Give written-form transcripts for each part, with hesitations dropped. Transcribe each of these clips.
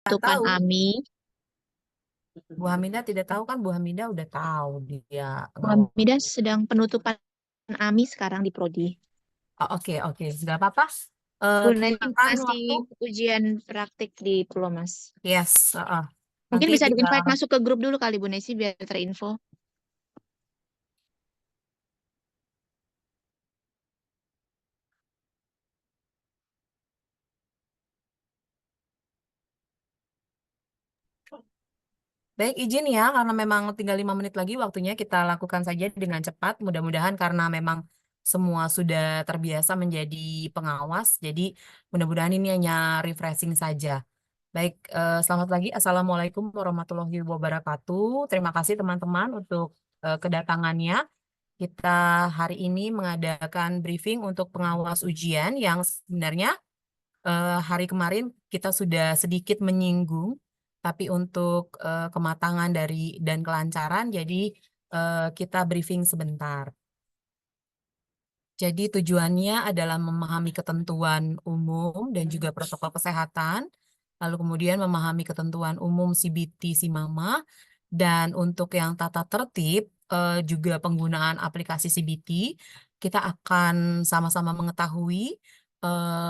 Tupan tahu. Ami. Bu Hamidah tidak tahu kan? Bu Hamidah udah tahu dia Bu ngawal. Hamidah sedang penutupan Ami sekarang di Prodi. Oh, oke, oke, nggak apa-apa. Bu Nesi Tentukan masih waktu. ujian praktik di Pulomas. Yes. Mungkin Nanti bisa tinggal. di-invite masuk ke grup dulu kali Bu Nesi biar terinfo. Baik, izin ya, karena memang tinggal 5 menit lagi waktunya kita lakukan saja dengan cepat. Mudah-mudahan karena memang semua sudah terbiasa menjadi pengawas, jadi mudah-mudahan ini hanya refreshing saja. Baik, selamat pagi. Assalamualaikum warahmatullahi wabarakatuh. Terima kasih teman-teman untuk kedatangannya. Kita hari ini mengadakan briefing untuk pengawas ujian yang sebenarnya hari kemarin kita sudah sedikit menyinggung, tapi untuk kematangan dari dan kelancaran, jadi kita briefing sebentar. Jadi tujuannya adalah memahami ketentuan umum dan juga protokol kesehatan, lalu kemudian memahami ketentuan umum CBT Simama, dan untuk yang tata tertib juga penggunaan aplikasi CBT, kita akan sama-sama mengetahui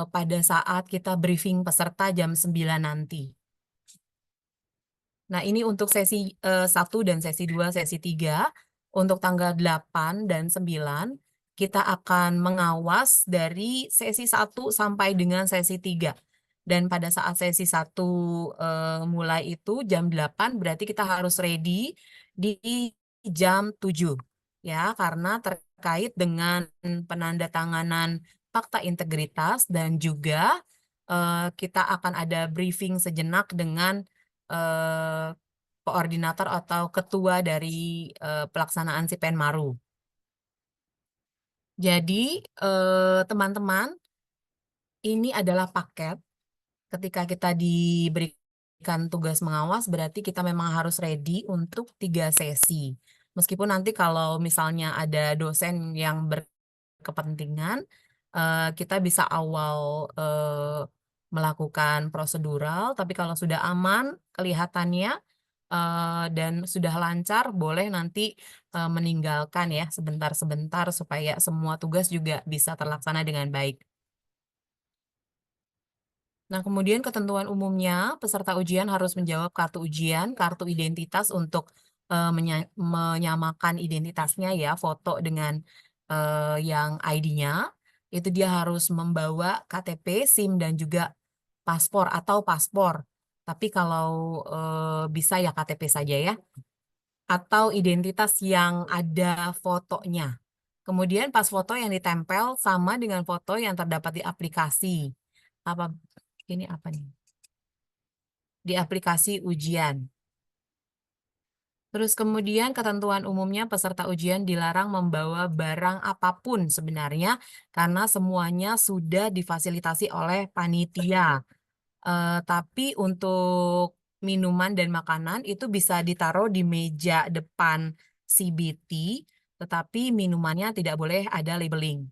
pada saat kita briefing peserta jam 9 nanti. Nah, ini untuk sesi 1 dan sesi 2, sesi 3. Untuk tanggal 8 dan 9, kita akan mengawas dari sesi 1 sampai dengan sesi 3. Dan pada saat sesi 1 mulai itu jam 8, berarti kita harus ready di jam 7. Ya, karena terkait dengan penandatanganan fakta integritas dan juga kita akan ada briefing sejenak dengan eh, koordinator atau ketua dari pelaksanaan si Penmaru. Jadi, teman-teman, ini adalah paket. Ketika kita diberikan tugas mengawas, berarti kita memang harus ready untuk 3 sesi. Meskipun nanti kalau misalnya ada dosen yang berkepentingan, kita bisa awal melakukan prosedural, tapi kalau sudah aman, kelihatannya dan sudah lancar, boleh nanti meninggalkan ya sebentar-sebentar supaya semua tugas juga bisa terlaksana dengan baik. Nah, kemudian ketentuan umumnya, peserta ujian harus menjawab kartu ujian, kartu identitas untuk menyamakan identitasnya ya, foto dengan yang ID-nya. Itu dia harus membawa KTP, SIM, dan juga paspor atau paspor. Tapi kalau bisa ya KTP saja ya. Atau identitas yang ada fotonya. Kemudian pas foto yang ditempel sama dengan foto yang terdapat di aplikasi. Apa ini apa nih? Di aplikasi ujian. Terus kemudian ketentuan umumnya peserta ujian dilarang membawa barang apapun sebenarnya karena semuanya sudah difasilitasi oleh panitia. Tapi untuk minuman dan makanan itu bisa ditaruh di meja depan CBT, tetapi minumannya tidak boleh ada labeling.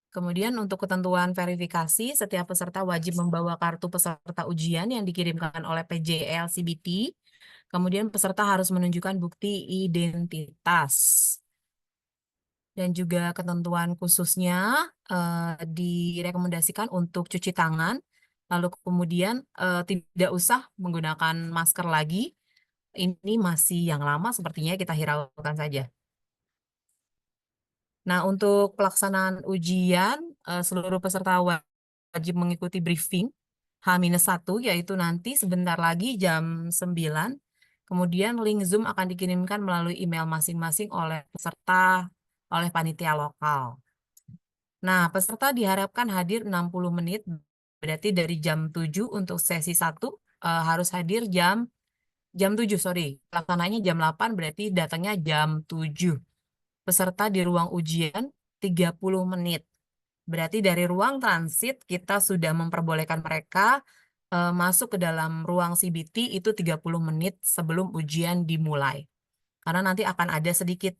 Kemudian untuk ketentuan verifikasi, setiap peserta wajib membawa kartu peserta ujian yang dikirimkan oleh PJL CBT. Kemudian peserta harus menunjukkan bukti identitas. Dan juga ketentuan khususnya direkomendasikan untuk cuci tangan. Lalu kemudian tidak usah menggunakan masker lagi. Ini masih yang lama sepertinya kita hiraukan saja. Nah, untuk pelaksanaan ujian, seluruh peserta wajib mengikuti briefing H-1, yaitu nanti sebentar lagi jam 9. Kemudian link Zoom akan dikirimkan melalui email masing-masing oleh peserta, oleh panitia lokal. Nah, peserta diharapkan hadir 60 menit, berarti dari jam 7 untuk sesi 1 harus hadir jam 7, sorry. Pelaksananya jam 8, berarti datangnya jam 7. Peserta di ruang ujian 30 menit. Berarti dari ruang transit kita sudah memperbolehkan mereka masuk ke dalam ruang CBT itu 30 menit sebelum ujian dimulai. Karena nanti akan ada sedikit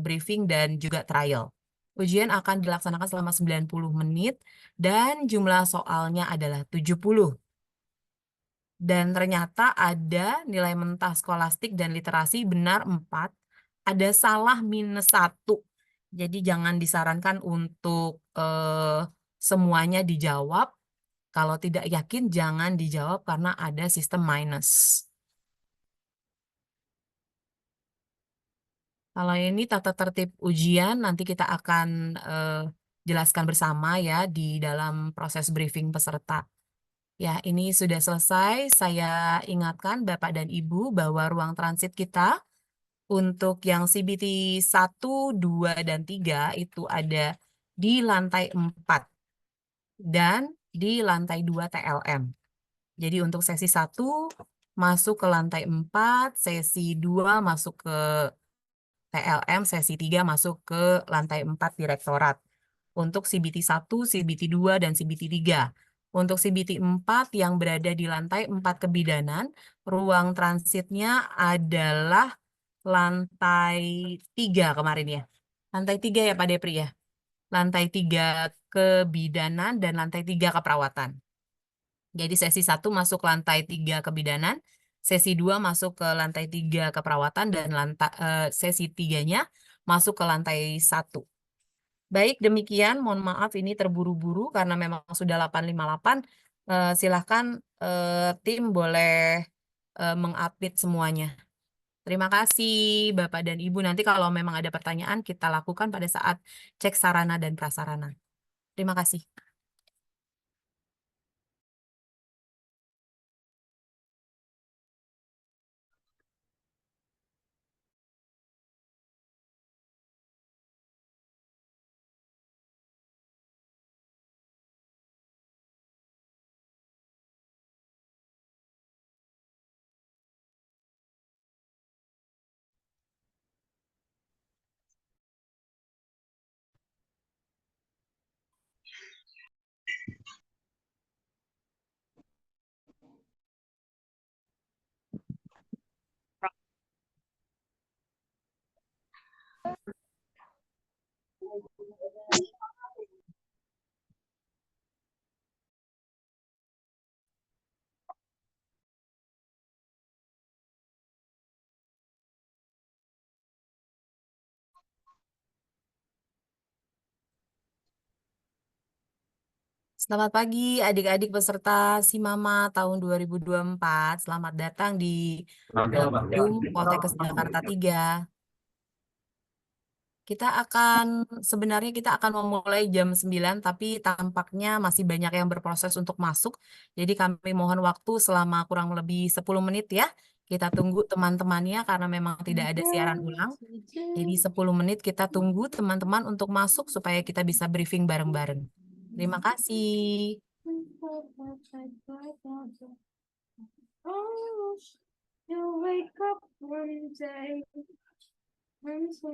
briefing dan juga trial. Ujian akan dilaksanakan selama 90 menit dan jumlah soalnya adalah 70. Dan ternyata ada nilai mentah skolastik dan literasi benar 4, ada salah -1. Jadi jangan disarankan untuk semuanya dijawab. Kalau tidak yakin jangan dijawab karena ada sistem minus. Kalau ini tata tertib ujian nanti kita akan jelaskan bersama ya di dalam proses briefing peserta. Ya, ini sudah selesai. Saya ingatkan Bapak dan Ibu bahwa ruang transit kita untuk yang CBT 1, 2, dan 3 itu ada di lantai 4 dan di lantai 2 TLM. Jadi untuk sesi 1 masuk ke lantai 4, sesi 2 masuk ke TLM, sesi 3 masuk ke lantai 4 direktorat. Untuk CBT 1, CBT 2, dan CBT 3. Untuk CBT 4 yang berada di lantai 4 kebidanan, ruang transitnya adalah lantai 3 kemarin ya. Lantai 3 ya Pak Depri ya. Lantai 3 kebidanan dan lantai 3 keperawatan. Jadi sesi 1 masuk lantai 3 kebidanan, sesi 2 masuk ke lantai 3 keperawatan, dan sesi 3-nya masuk ke lantai 1. Baik, demikian. Mohon maaf ini terburu-buru karena memang sudah 8.58. Silahkan tim boleh mengupdate semuanya. Terima kasih Bapak dan Ibu. Nanti kalau memang ada pertanyaan kita lakukan pada saat cek sarana dan prasarana. Terima kasih. Selamat pagi adik-adik peserta SIMAMA tahun 2024. Selamat datang di gedung Poltekkes Jakarta 3. Sebenarnya kita akan memulai jam 9, tapi tampaknya masih banyak yang berproses untuk masuk. Jadi kami mohon waktu selama kurang lebih 10 menit ya. Kita tunggu teman-temannya karena memang tidak ada siaran ulang. Jadi 10 menit kita tunggu teman-teman untuk masuk supaya kita bisa briefing bareng-bareng. Terima kasih. You wake up one day and say,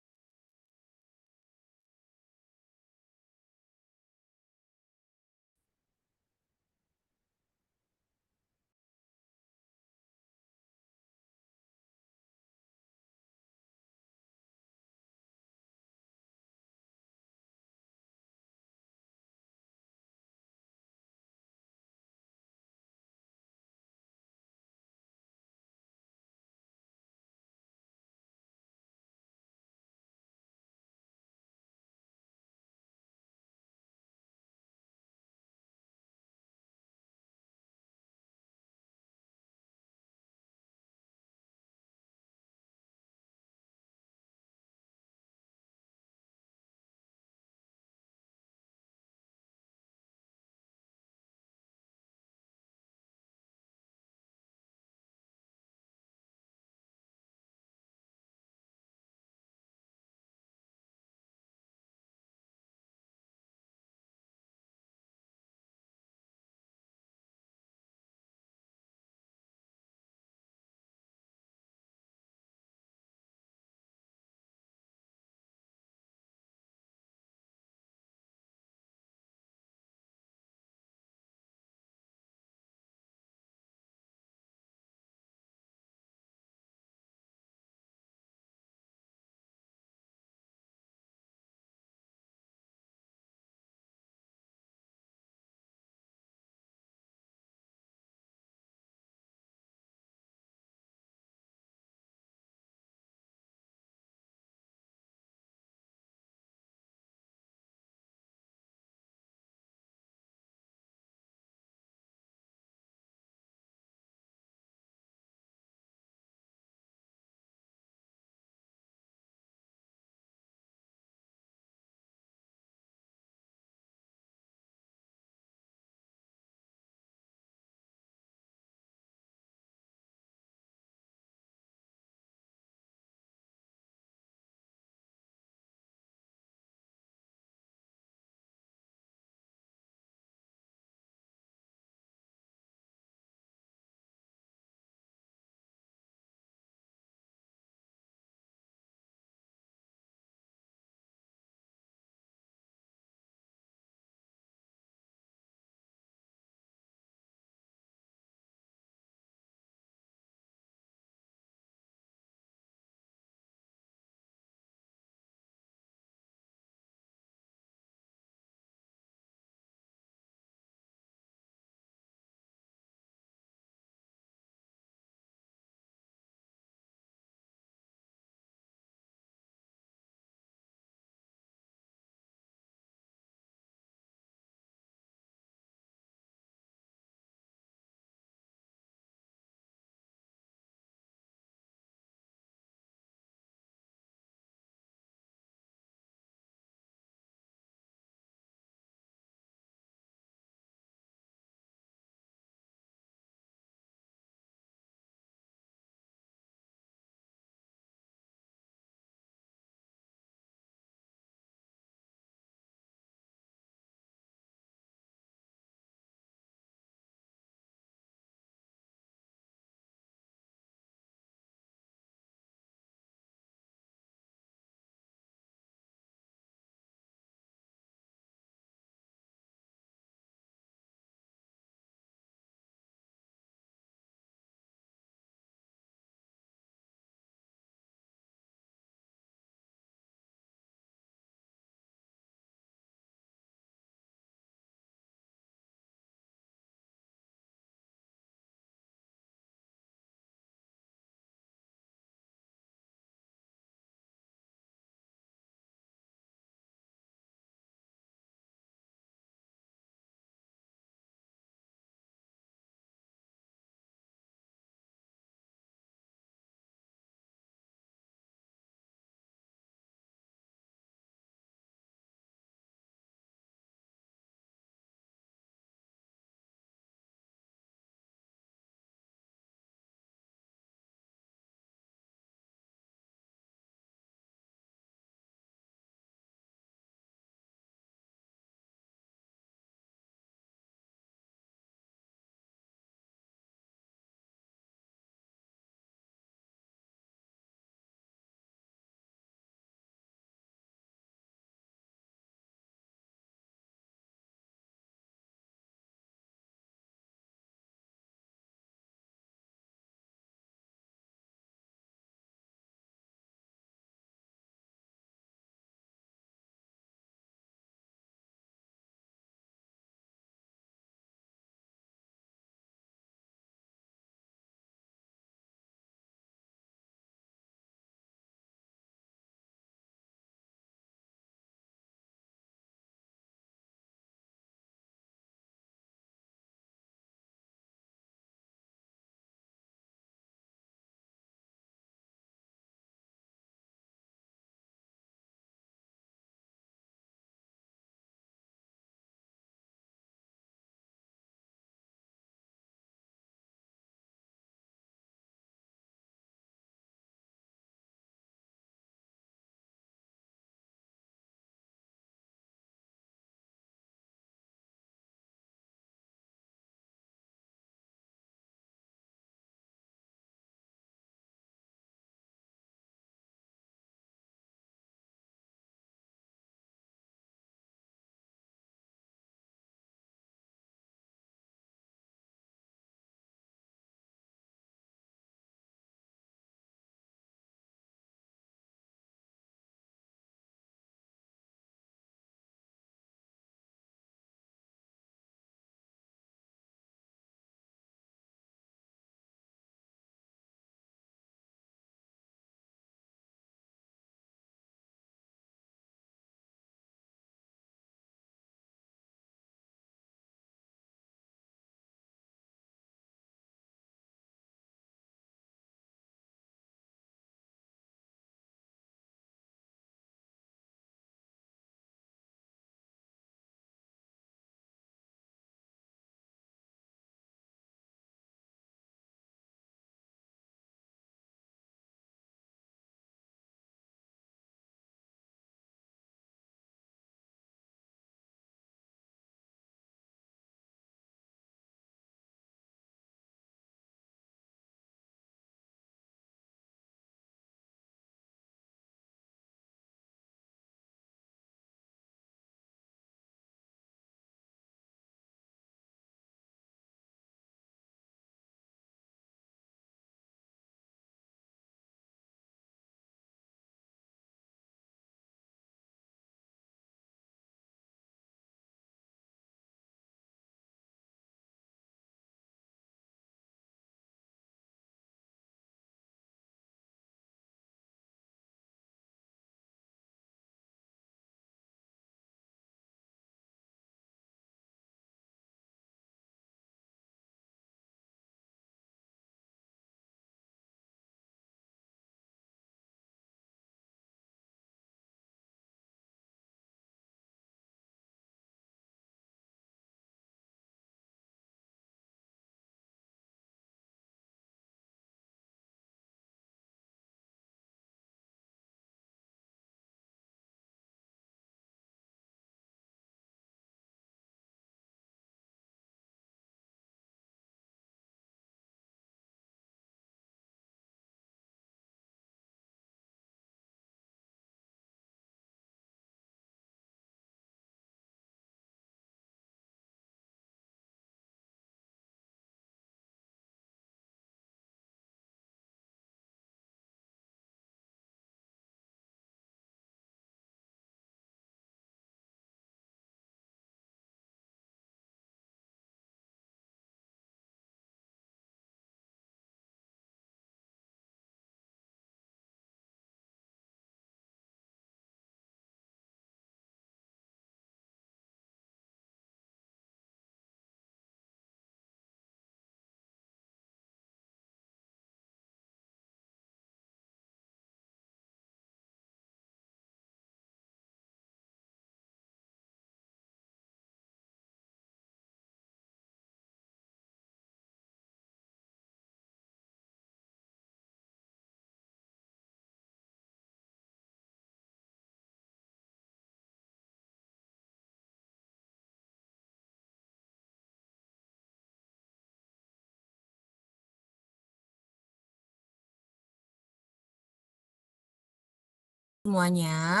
semuanya?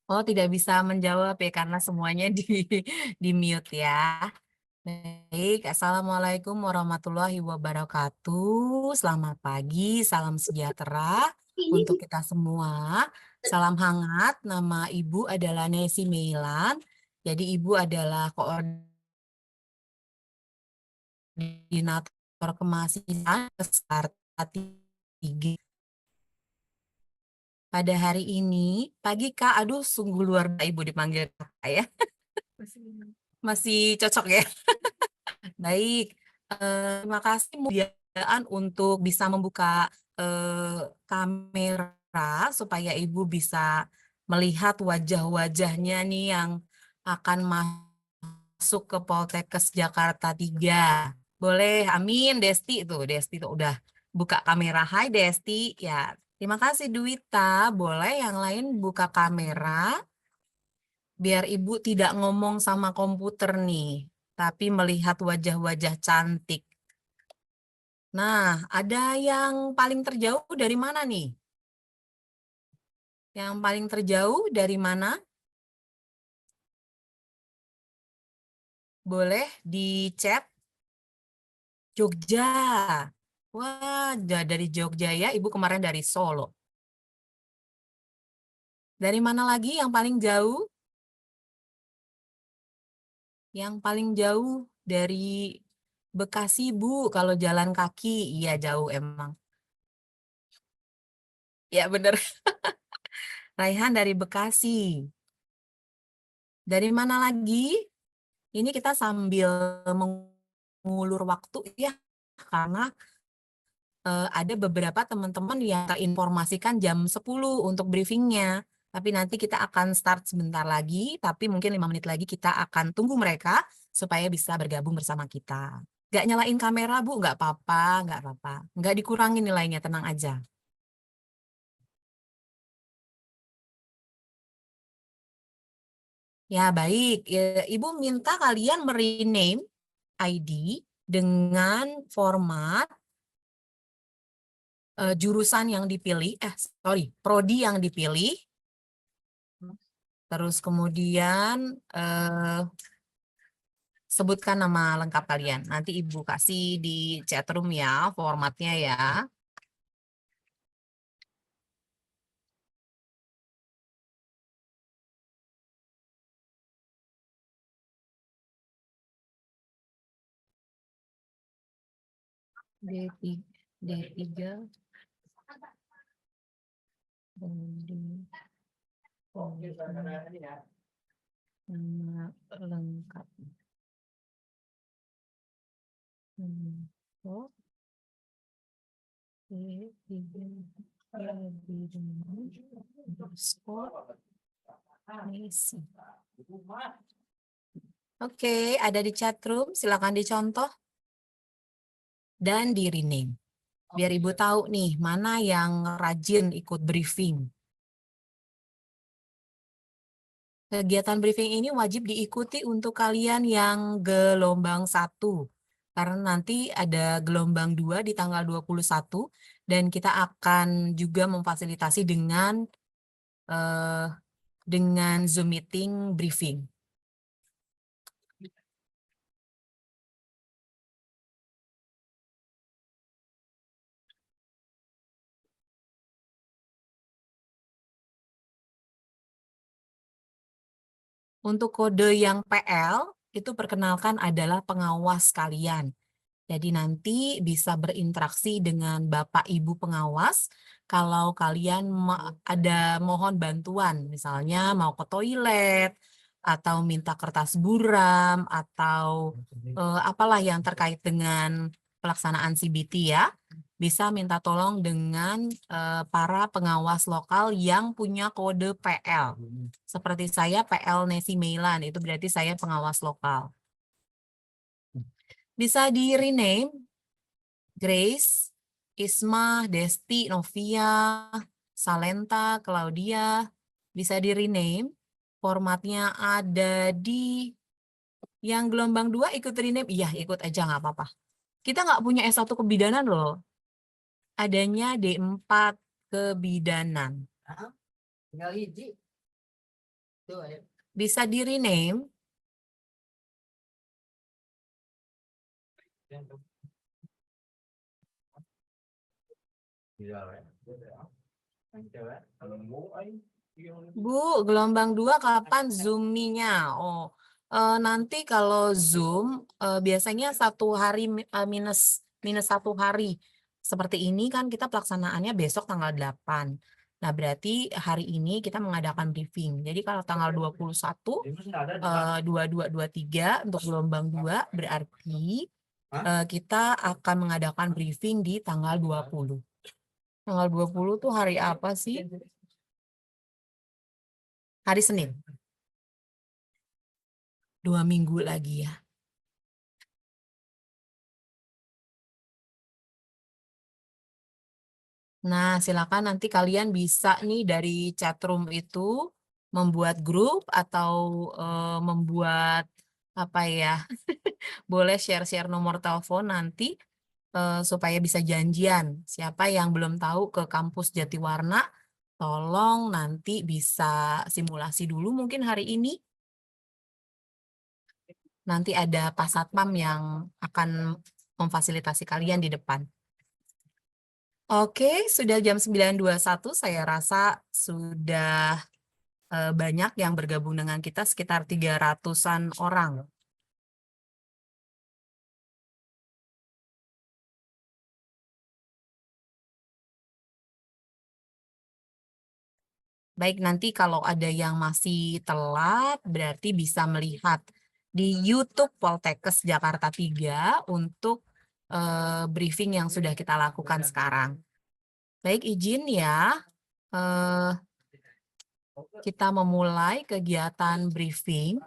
Oh, tidak bisa menjawab ya karena semuanya di mute ya. Baik, Assalamualaikum warahmatullahi wabarakatuh. Selamat pagi, salam sejahtera untuk kita semua. Salam hangat, nama Ibu adalah Nesi Meilan. Jadi Ibu adalah koordinator kemahasiswaan peserta 3. Pada hari ini, pagi Kak, aduh sungguh luar biasa Ibu dipanggil Kak ya. Masih cocok ya? Baik, terima kasih kemudian untuk bisa membuka kamera supaya Ibu bisa melihat wajah-wajahnya nih yang akan masuk ke Poltekkes Jakarta 3. Boleh, amin. Desti tuh udah buka kamera. Hai Desti, ya. Terima kasih Duwita. Boleh yang lain buka kamera biar Ibu tidak ngomong sama komputer nih, tapi melihat wajah-wajah cantik. Nah, ada yang paling terjauh dari mana nih? Yang paling terjauh dari mana? Boleh di chat. Jogja. Wah, dari Jogja ya. Ibu kemarin dari Solo. Dari mana lagi yang paling jauh? Yang paling jauh dari Bekasi, Bu. Kalau jalan kaki, iya jauh emang. Ya bener. Raihan dari Bekasi. Dari mana lagi? Ini kita sambil mengulur waktu ya, karena ada beberapa teman-teman yang kita informasikan jam 10 untuk briefingnya. Tapi nanti kita akan start sebentar lagi, tapi mungkin 5 menit lagi kita akan tunggu mereka supaya bisa bergabung bersama kita. Nggak nyalain kamera, Bu, nggak apa-apa, nggak apa-apa. Nggak dikurangin nilainya, tenang aja. Ya, baik. Ibu minta kalian merename ID dengan format jurusan yang dipilih, prodi yang dipilih. Terus kemudian sebutkan nama lengkap kalian. Nanti Ibu kasih di chat room ya, formatnya ya. D3, D3, nama lengkap. Oh, Oke, ada di chat room, silakan dicontoh dan di rename. Biar Ibu tahu nih, mana yang rajin ikut briefing. Kegiatan briefing ini wajib diikuti untuk kalian yang gelombang 1. Karena nanti ada gelombang 2 di tanggal 21 dan kita akan juga memfasilitasi dengan Zoom meeting briefing. Untuk kode yang PL, itu perkenalkan adalah pengawas kalian. Jadi nanti bisa berinteraksi dengan Bapak Ibu pengawas kalau kalian ada mohon bantuan, misalnya mau ke toilet, atau minta kertas buram, atau apalah yang terkait dengan pelaksanaan CBT ya. Bisa minta tolong dengan para pengawas lokal yang punya kode PL. Seperti saya PL Nesi Meilan, itu berarti saya pengawas lokal. Bisa di rename Grace, Isma, Desti, Novia, Salenta, Claudia. Bisa di rename. Formatnya ada di yang gelombang 2 ikut rename. Iya, ikut aja nggak apa-apa. Kita nggak punya S1 kebidanan loh. Adanya D4 kebidanan. Tinggal hiji. Tuh, ayo. Bisa di rename. Bu, gelombang 2 kapan Zoom-nya? Oh, nanti kalau Zoom biasanya 1 hari minus 1 hari. Seperti ini kan kita pelaksanaannya besok tanggal 8. Nah, berarti hari ini kita mengadakan briefing. Jadi kalau tanggal 21, 22, 23 untuk gelombang 2 berarti kita akan mengadakan briefing di tanggal 20. Tanggal 20 tuh hari apa sih? Hari Senin. 2 minggu lagi ya. Nah, silakan nanti kalian bisa nih dari chatroom itu membuat grup atau membuat apa ya? Boleh share-share nomor telepon nanti supaya bisa janjian. Siapa yang belum tahu ke kampus Jatiwarna, tolong nanti bisa simulasi dulu mungkin hari ini. Nanti ada Pak Satpam yang akan memfasilitasi kalian di depan. Oke, sudah jam 9.21, saya rasa sudah banyak yang bergabung dengan kita, sekitar 300-an orang. Baik, nanti kalau ada yang masih telat, berarti bisa melihat di YouTube Poltekkes Jakarta 3 untuk briefing yang sudah kita lakukan sekarang. Baik, izin ya, kita memulai kegiatan briefing.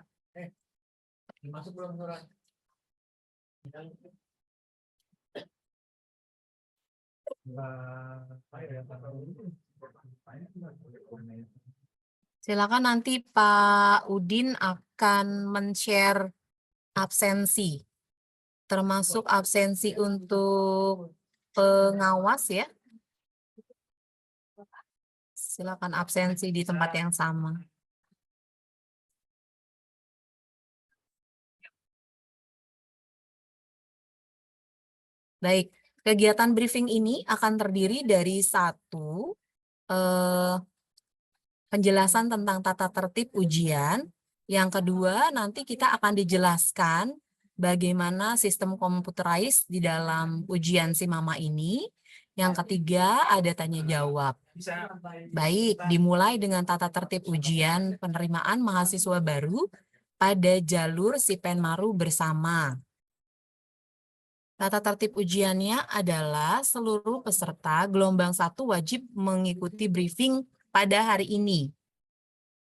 Masuk belum surat? Silakan nanti Pak Udin akan men-share absensi, termasuk absensi untuk pengawas ya. Silakan absensi di tempat yang sama. Baik, kegiatan briefing ini akan terdiri dari 1, penjelasan tentang tata tertib ujian. Yang kedua, nanti kita akan dijelaskan bagaimana sistem computerized di dalam ujian si Mama ini. Yang ketiga, ada tanya jawab. Baik, dimulai dengan tata tertib ujian penerimaan mahasiswa baru pada jalur Sipenmaru bersama. Tata tertib ujiannya adalah seluruh peserta gelombang 1 wajib mengikuti briefing pada hari ini.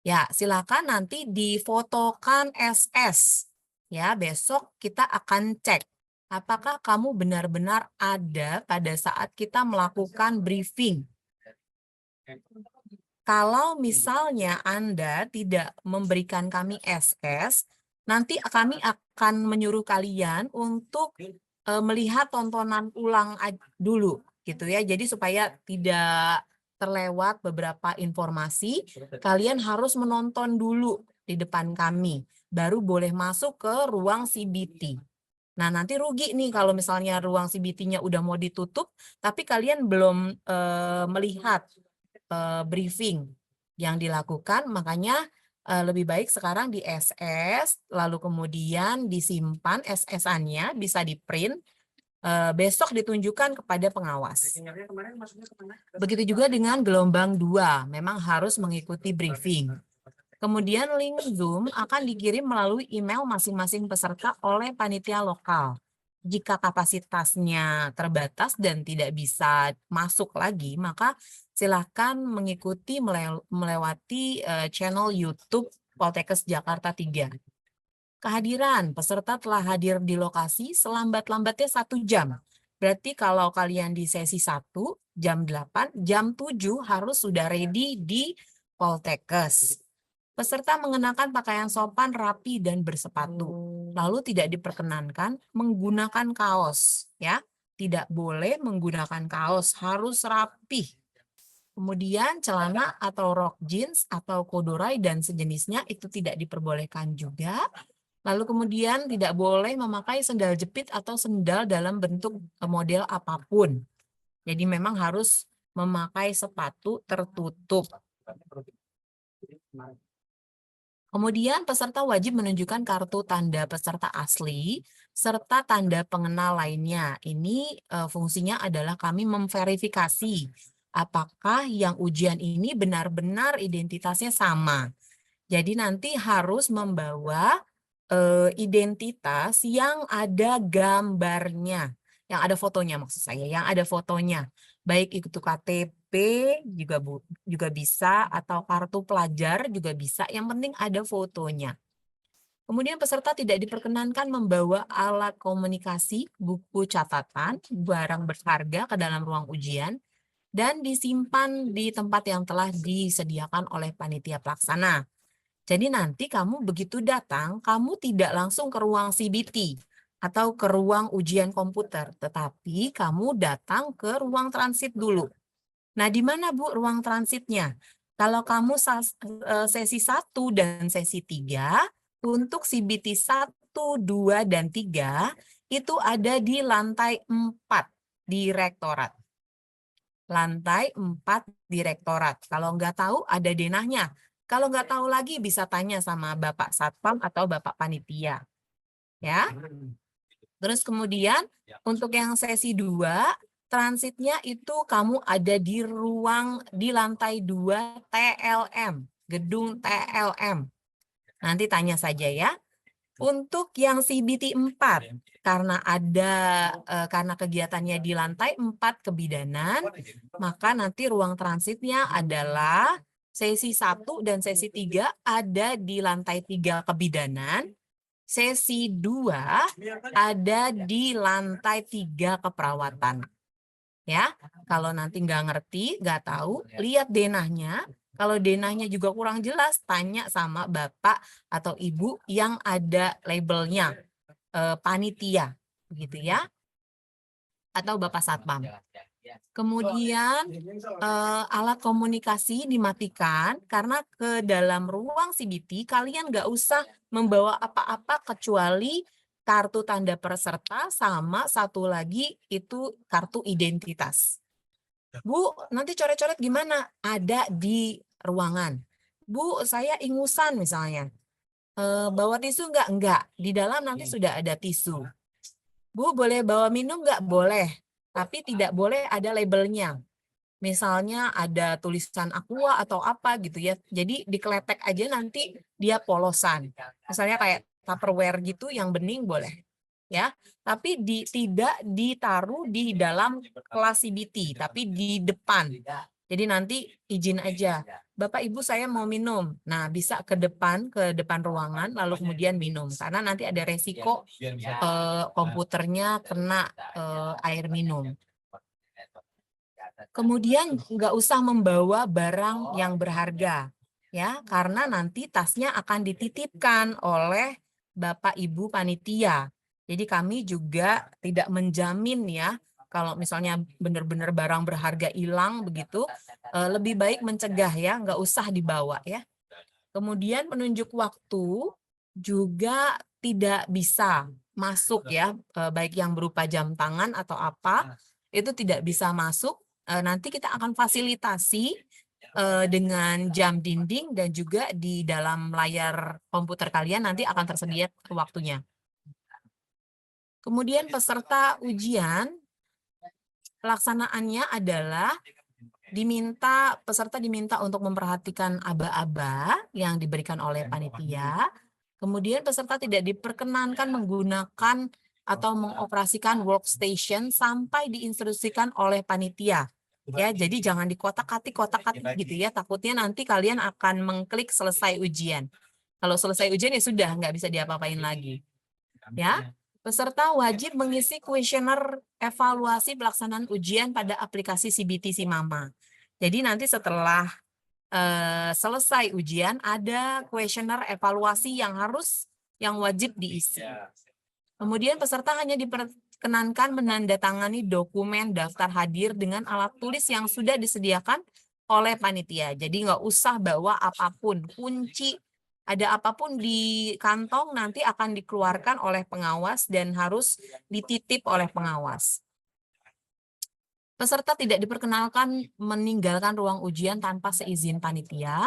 Ya, silakan nanti difotokan SS. Ya, besok kita akan cek apakah kamu benar-benar ada pada saat kita melakukan briefing. Kalau misalnya Anda tidak memberikan kami SS, nanti kami akan menyuruh kalian untuk melihat tontonan ulang dulu gitu ya. Jadi supaya tidak terlewat beberapa informasi, kalian harus menonton dulu di depan kami, baru boleh masuk ke ruang CBT. Nah, nanti rugi nih kalau misalnya ruang CBT-nya udah mau ditutup, tapi kalian belum melihat briefing yang dilakukan, makanya lebih baik sekarang di SS, lalu kemudian disimpan SS-annya, bisa di-print, besok ditunjukkan kepada pengawas. Begitu juga dengan gelombang 2, memang harus mengikuti briefing. Kemudian link Zoom akan dikirim melalui email masing-masing peserta oleh panitia lokal. Jika kapasitasnya terbatas dan tidak bisa masuk lagi, maka silakan mengikuti melewati channel YouTube Poltekkes Jakarta 3. Kehadiran peserta telah hadir di lokasi selambat-lambatnya 1 jam. Berarti kalau kalian di sesi 1 jam 8, jam 7 harus sudah ready di Poltekkes. Peserta mengenakan pakaian sopan, rapi, dan bersepatu. Lalu tidak diperkenankan menggunakan kaos, ya. Tidak boleh menggunakan kaos, harus rapi. Kemudian celana atau rok jeans atau corduroy dan sejenisnya itu tidak diperbolehkan juga. Lalu kemudian tidak boleh memakai sendal jepit atau sendal dalam bentuk model apapun. Jadi memang harus memakai sepatu tertutup. Kemudian peserta wajib menunjukkan kartu tanda peserta asli serta tanda pengenal lainnya. Ini fungsinya adalah kami memverifikasi apakah yang ujian ini benar-benar identitasnya sama. Jadi nanti harus membawa identitas yang ada gambarnya, yang ada fotonya maksud saya, yang ada fotonya. Baik itu KTP juga bisa atau kartu pelajar juga bisa, yang penting ada fotonya. Kemudian peserta tidak diperkenankan membawa alat komunikasi, buku catatan, barang berharga ke dalam ruang ujian dan disimpan di tempat yang telah disediakan oleh panitia pelaksana. Jadi nanti kamu begitu datang, kamu tidak langsung ke ruang CBT atau ke ruang ujian komputer, tetapi kamu datang ke ruang transit dulu. Nah, di mana Bu ruang transitnya? Kalau kamu sesi 1 dan sesi 3, untuk CBT 1, 2, dan 3, itu ada di lantai 4 di rektorat. Lantai 4 di rektorat. Kalau nggak tahu, ada denahnya. Kalau nggak tahu lagi bisa tanya sama Bapak Satpam atau Bapak Panitia. Ya. Terus kemudian untuk yang sesi 2, transitnya itu kamu ada di lantai 2 TLM, gedung TLM. Nanti tanya saja ya. Untuk yang CBT 4, karena kegiatannya di lantai 4 kebidanan, maka nanti ruang transitnya adalah sesi 1 dan sesi 3 ada di lantai 3 kebidanan, sesi 2 ada di lantai 3 keperawatan. Ya, kalau nanti nggak ngerti, nggak tahu, lihat denahnya. Kalau denahnya juga kurang jelas, tanya sama Bapak atau Ibu yang ada labelnya panitia, begitu ya, atau Bapak Satpam. Kemudian alat komunikasi dimatikan karena ke dalam ruang CBT kalian nggak usah membawa apa-apa kecuali kartu tanda peserta sama satu lagi itu kartu identitas. Bu, nanti coret-coret gimana? Ada di ruangan. Bu, saya ingusan misalnya. Bawa tisu nggak? Enggak. Di dalam nanti sudah ada tisu. Bu, boleh bawa minum nggak? Boleh. Tapi tidak boleh ada labelnya. Misalnya ada tulisan Aqua atau apa gitu ya. Jadi dikeletek aja nanti dia polosan. Misalnya kayak Tupperware gitu yang bening boleh. Ya, tapi tidak ditaruh di dalam kelas CBT, tapi di depan. Jadi nanti izin aja. Bapak Ibu saya mau minum. Nah, bisa ke depan ruangan lalu kemudian minum karena nanti ada resiko komputernya kena air minum. Kemudian nggak usah membawa barang yang berharga ya, karena nanti tasnya akan dititipkan oleh Bapak Ibu panitia. Jadi kami juga tidak menjamin ya, kalau misalnya benar-benar barang berharga hilang begitu, lebih baik mencegah ya, nggak usah dibawa ya. Kemudian penunjuk waktu juga tidak bisa masuk ya, baik yang berupa jam tangan atau apa, itu tidak bisa masuk. Nanti kita akan fasilitasi dengan jam dinding dan juga di dalam layar komputer kalian nanti akan tersedia waktunya. Kemudian peserta ujian, pelaksanaannya adalah peserta diminta untuk memperhatikan aba-aba yang diberikan oleh panitia. Kemudian peserta tidak diperkenankan menggunakan atau mengoperasikan workstation sampai diinstruksikan oleh panitia. Ya, jadi jangan dikotak-katik gitu ya. Takutnya nanti kalian akan mengklik selesai ujian. Kalau selesai ujian ya sudah nggak bisa diapa-apain lagi. Ya. Peserta wajib mengisi kuesioner evaluasi pelaksanaan ujian pada aplikasi CBT Simama. Jadi nanti setelah selesai ujian ada kuesioner evaluasi yang wajib diisi. Kemudian peserta hanya diperkenankan menandatangani dokumen daftar hadir dengan alat tulis yang sudah disediakan oleh panitia. Jadi nggak usah bawa apapun, kunci, ada apapun di kantong nanti akan dikeluarkan oleh pengawas dan harus dititip oleh pengawas. Peserta tidak diperkenalkan meninggalkan ruang ujian tanpa seizin panitia.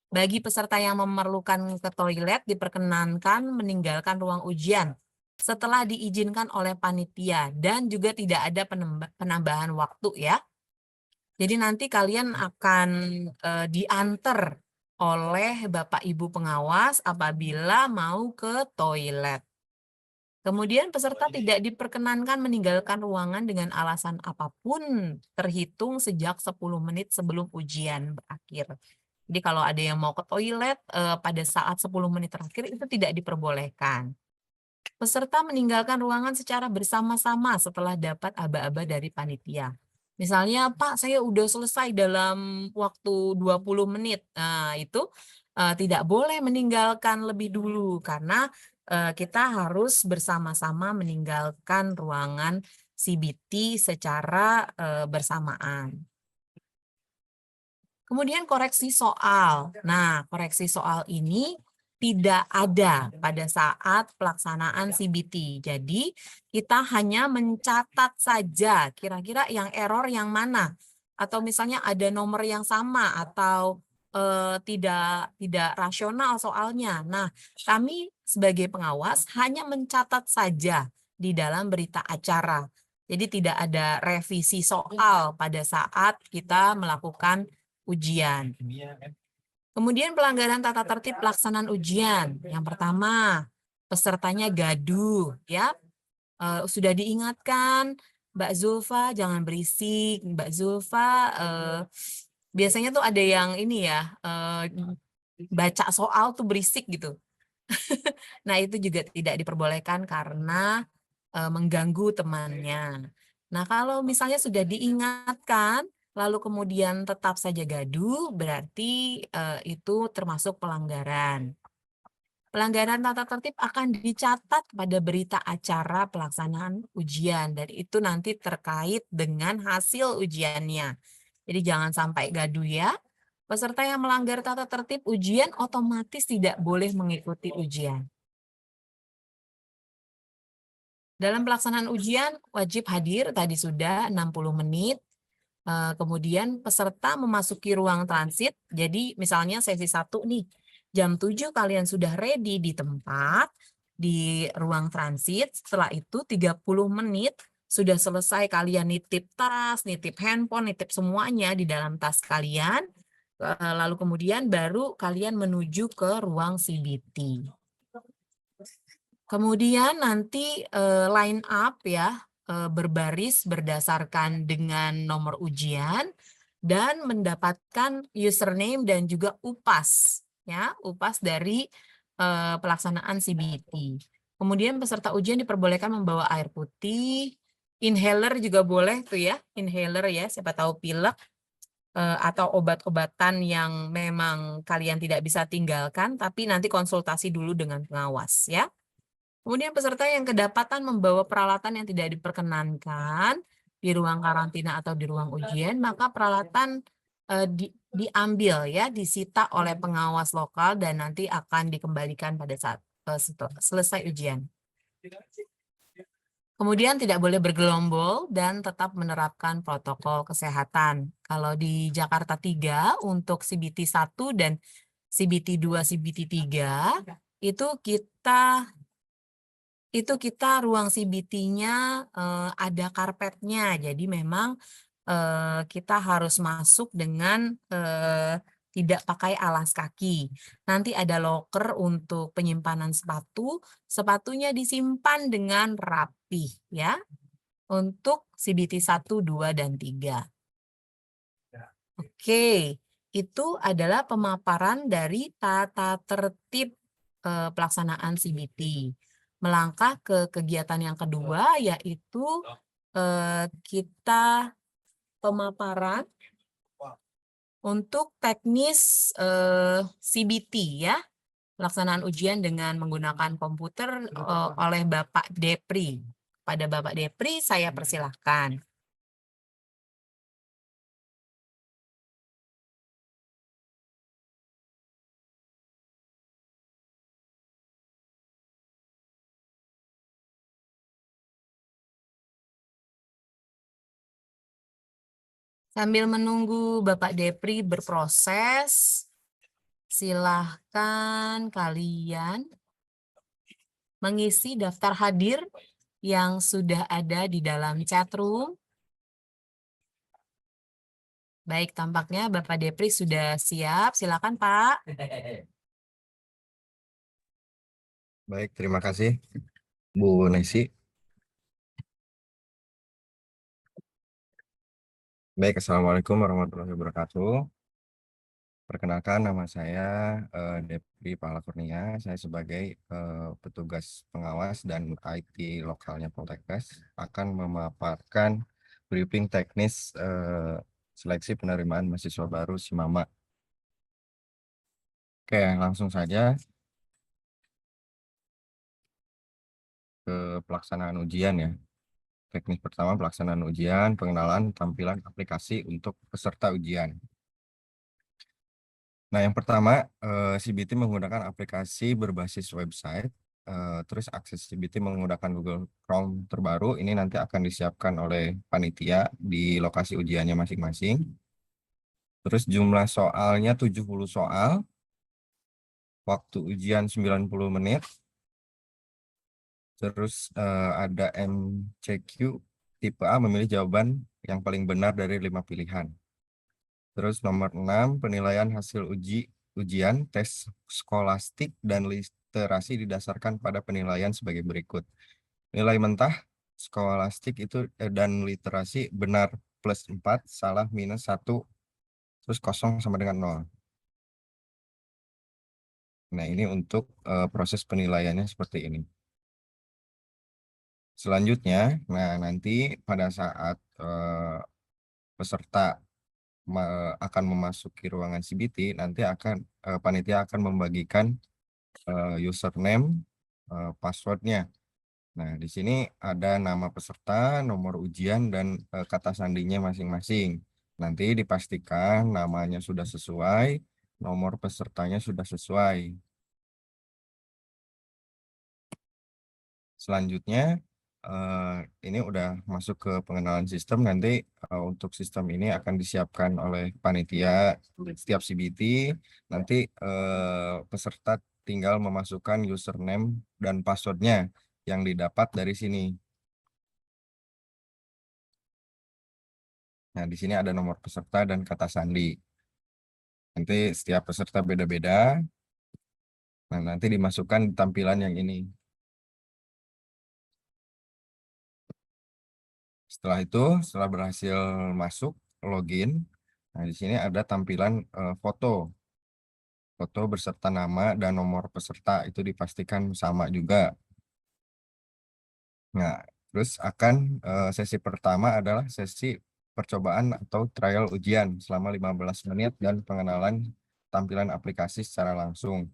Bagi peserta yang memerlukan ke toilet diperkenankan meninggalkan ruang ujian setelah diizinkan oleh panitia dan juga tidak ada penambahan waktu ya. Jadi nanti kalian akan diantar oleh Bapak Ibu pengawas apabila mau ke toilet. Kemudian peserta tidak diperkenankan meninggalkan ruangan dengan alasan apapun terhitung sejak 10 menit sebelum ujian berakhir. Jadi kalau ada yang mau ke toilet pada saat 10 menit terakhir itu tidak diperbolehkan. Peserta meninggalkan ruangan secara bersama-sama setelah dapat aba-aba dari panitia. Misalnya, Pak, saya udah selesai dalam waktu 20 menit. Nah, itu tidak boleh meninggalkan lebih dulu karena kita harus bersama-sama meninggalkan ruangan CBT secara bersamaan. Kemudian koreksi soal. Nah, koreksi soal ini tidak ada pada saat pelaksanaan CBT. Jadi, kita hanya mencatat saja kira-kira yang error yang mana. Atau misalnya ada nomor yang sama atau tidak rasional soalnya. Nah, kami sebagai pengawas hanya mencatat saja di dalam berita acara. Jadi tidak ada revisi soal pada saat kita melakukan ujian. Kemudian pelanggaran tata tertib pelaksanaan ujian. Yang pertama, pesertanya gaduh, ya. Sudah diingatkan, Mbak Zulfa jangan berisik, Mbak Zulfa biasanya tuh ada yang ini ya, baca soal tuh berisik gitu. Nah, itu juga tidak diperbolehkan karena mengganggu temannya. Nah, kalau misalnya sudah diingatkan, lalu kemudian tetap saja gaduh, berarti itu termasuk pelanggaran. Pelanggaran tata tertib akan dicatat pada berita acara pelaksanaan ujian, dan itu nanti terkait dengan hasil ujiannya. Jadi jangan sampai gaduh ya. Peserta yang melanggar tata tertib ujian otomatis tidak boleh mengikuti ujian. Dalam pelaksanaan ujian wajib hadir, tadi sudah 60 menit. Kemudian peserta memasuki ruang transit. Jadi misalnya sesi 1 nih, jam 7 kalian sudah ready di tempat, di ruang transit. Setelah itu 30 menit sudah selesai kalian nitip tas, nitip handphone, nitip semuanya di dalam tas kalian. Lalu kemudian baru kalian menuju ke ruang CBT. Kemudian nanti line up ya, berbaris berdasarkan dengan nomor ujian dan mendapatkan username dan juga UPAS ya, UPAS dari pelaksanaan CBT. Kemudian peserta ujian diperbolehkan membawa air putih, inhaler juga boleh tuh ya, inhaler ya, siapa tahu pilek atau obat-obatan yang memang kalian tidak bisa tinggalkan, tapi nanti konsultasi dulu dengan pengawas ya. Kemudian peserta yang kedapatan membawa peralatan yang tidak diperkenankan di ruang karantina atau di ruang ujian, maka peralatan diambil ya, disita oleh pengawas lokal dan nanti akan dikembalikan pada saat selesai ujian. Kemudian tidak boleh bergelombol dan tetap menerapkan protokol kesehatan. Kalau di Jakarta 3 untuk CBT 1 dan CBT 2, CBT 3 itu kita ruang CBT-nya ada karpetnya, jadi memang kita harus masuk dengan tidak pakai alas kaki. Nanti ada loker untuk penyimpanan sepatu, sepatunya disimpan dengan rapi ya, untuk CBT 1, 2, dan 3. Oke, itu adalah pemaparan dari tata tertib pelaksanaan CBT. Melangkah ke kegiatan yang kedua, yaitu kita pemaparan untuk teknis CBT ya, pelaksanaan ujian dengan menggunakan komputer oleh Bapak Depri. Pada Bapak Depri saya persilahkan. Sambil menunggu Bapak Depri berproses, silahkan kalian mengisi daftar hadir yang sudah ada di dalam chat room. Baik, tampaknya Bapak Depri sudah siap. Silakan, Pak. Baik, terima kasih Bu Nesi. Baik, Assalamualaikum warahmatullahi wabarakatuh. Perkenalkan, nama saya Depri Pahala Kurnia. Saya sebagai petugas pengawas dan IT lokalnya Poltekkes akan memaparkan briefing teknis seleksi penerimaan mahasiswa baru SIMAMA. Oke, langsung saja ke pelaksanaan ujian ya. Teknis pertama, pelaksanaan ujian, pengenalan tampilan aplikasi untuk peserta ujian. Nah, yang pertama, CBT menggunakan aplikasi berbasis website, terus accessibility menggunakan Google Chrome terbaru. Ini nanti akan disiapkan oleh panitia di lokasi ujiannya masing-masing. Terus jumlah soalnya 70 soal, waktu ujian 90 menit. Terus ada MCQ tipe A, memilih jawaban yang paling benar dari 5 pilihan. Terus nomor 6, penilaian hasil ujian tes skolastik dan literasi didasarkan pada penilaian sebagai berikut. Nilai mentah skolastik itu dan literasi benar plus 4, salah minus 1, terus kosong sama dengan 0. Nah, ini untuk proses penilaiannya seperti ini. Selanjutnya, nah nanti pada saat peserta akan memasuki ruangan CBT, nanti akan panitia akan membagikan username, passwordnya. Nah, di sini ada nama peserta, nomor ujian, dan kata sandinya masing-masing. Nanti dipastikan namanya sudah sesuai, nomor pesertanya sudah sesuai. Selanjutnya, ini udah masuk ke pengenalan sistem. Nanti untuk sistem ini akan disiapkan oleh panitia setiap CBT. Nanti peserta tinggal memasukkan username dan passwordnya yang didapat dari sini. Nah, di sini ada nomor peserta dan kata sandi. Nanti setiap peserta beda-beda. Nah, nanti dimasukkan di tampilan yang ini. Setelah itu, setelah berhasil masuk, login. Nah, di sini ada tampilan foto. Foto beserta nama dan nomor peserta itu dipastikan sama juga. Nah, terus akan sesi pertama adalah sesi percobaan atau trial ujian selama 15 menit dan pengenalan tampilan aplikasi secara langsung.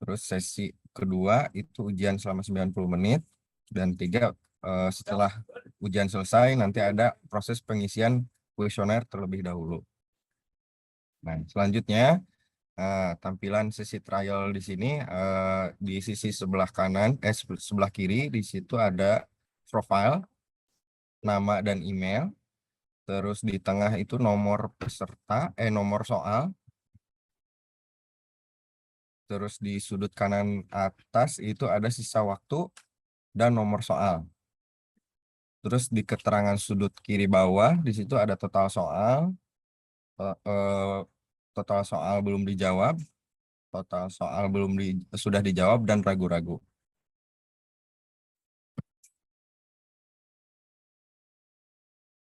Terus sesi kedua itu ujian selama 90 menit dan setelah ujian selesai nanti ada proses pengisian kuesioner terlebih dahulu. Nah, selanjutnya tampilan sesi trial di sini di sisi sebelah kanan, sebelah kiri di situ ada profile, nama dan email. Terus di tengah itu nomor peserta, nomor soal. Terus di sudut kanan atas itu ada sisa waktu dan nomor soal. Terus di keterangan sudut kiri bawah di situ ada total soal, total soal belum dijawab, total soal sudah dijawab, dan ragu-ragu.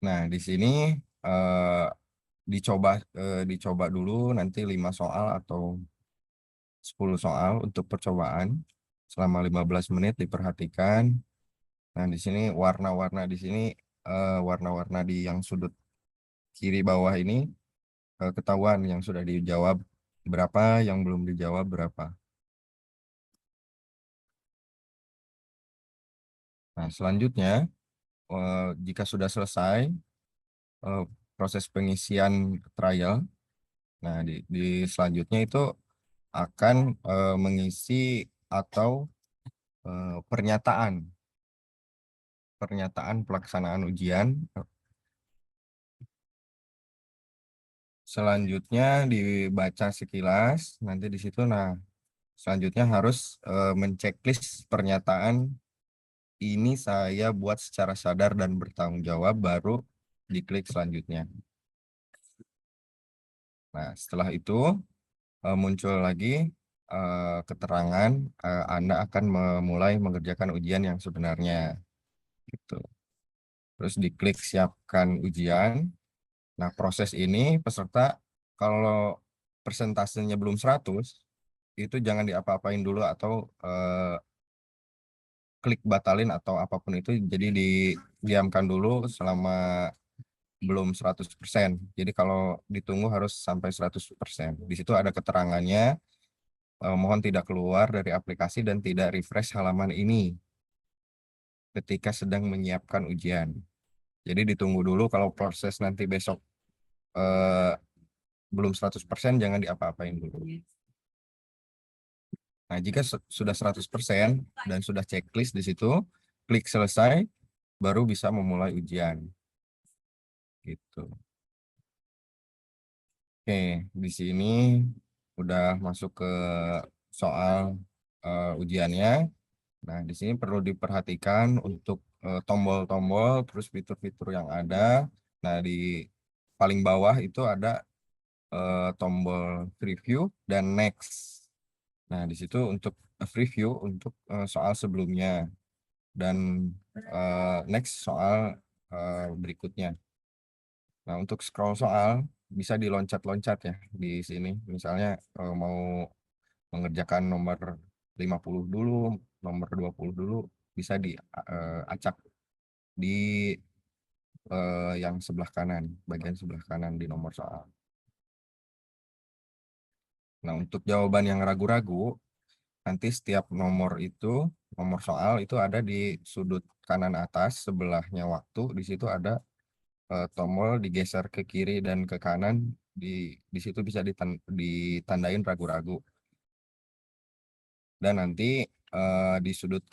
Nah, di sini dicoba dulu nanti 5 soal atau 10 soal untuk percobaan selama 15 menit diperhatikan. Nah, di sini warna-warna warna-warna di yang sudut kiri bawah ini ketahuan yang sudah dijawab berapa, yang belum dijawab berapa. Nah, selanjutnya jika sudah selesai proses pengisian trial, nah di selanjutnya itu akan mengisi atau pernyataan pelaksanaan ujian Selanjutnya dibaca sekilas, nanti di situ selanjutnya harus menceklis pernyataan ini saya buat secara sadar dan bertanggung jawab, baru diklik selanjutnya. Nah, setelah itu muncul lagi keterangan Anda akan memulai mengerjakan ujian yang sebenarnya. Gitu. Terus diklik siapkan ujian. Nah, proses ini peserta kalau persentasenya belum 100, itu jangan diapa-apain dulu atau klik batalin atau apapun itu, jadi didiamkan dulu selama belum 100%. Jadi kalau ditunggu harus sampai 100%. Di situ ada keterangannya, mohon tidak keluar dari aplikasi dan tidak refresh halaman ini ketika sedang menyiapkan ujian. Jadi ditunggu dulu, kalau proses nanti besok belum 100%, jangan diapa-apain dulu. Nah, jika sudah 100% dan sudah checklist di situ, klik selesai, baru bisa memulai ujian. Gitu. Oke, di sini udah masuk ke soal ujiannya. Nah, di sini perlu diperhatikan untuk tombol-tombol, terus fitur-fitur yang ada. Nah, di paling bawah itu ada tombol preview dan next. Nah, di situ untuk preview untuk soal sebelumnya, dan next soal berikutnya. Nah, untuk scroll soal bisa diloncat-loncat ya di sini. Misalnya mau mengerjakan nomor 50 dulu, nomor 20 dulu, bisa diacak di yang sebelah kanan, bagian sebelah kanan di nomor soal. Nah, untuk jawaban yang ragu-ragu, nanti setiap nomor soal itu ada di sudut kanan atas sebelahnya waktu. Di situ ada tombol digeser ke kiri dan ke kanan. Di situ bisa ditandain ragu-ragu. Dan nanti di sudut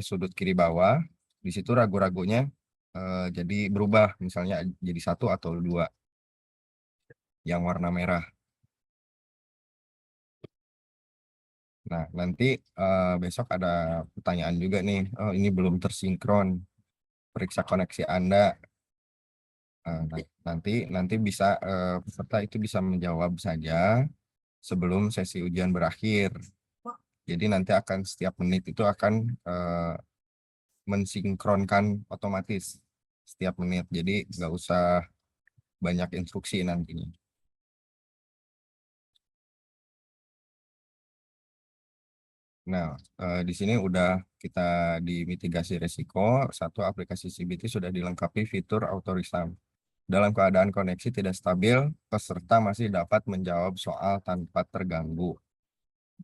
sudut kiri bawah, di situ ragu-ragunya jadi berubah, misalnya jadi 1 atau 2 yang warna merah. Nah, nanti besok ada pertanyaan juga nih, oh ini belum tersinkron, periksa koneksi Anda. Nanti bisa peserta itu bisa menjawab saja sebelum sesi ujian berakhir. Jadi nanti akan setiap menit itu akan mensinkronkan otomatis setiap menit. Jadi nggak usah banyak instruksi nantinya. Nah, di sini udah kita di mitigasi resiko. Satu, aplikasi CBT sudah dilengkapi fitur auto-resum. Dalam keadaan koneksi tidak stabil, peserta masih dapat menjawab soal tanpa terganggu.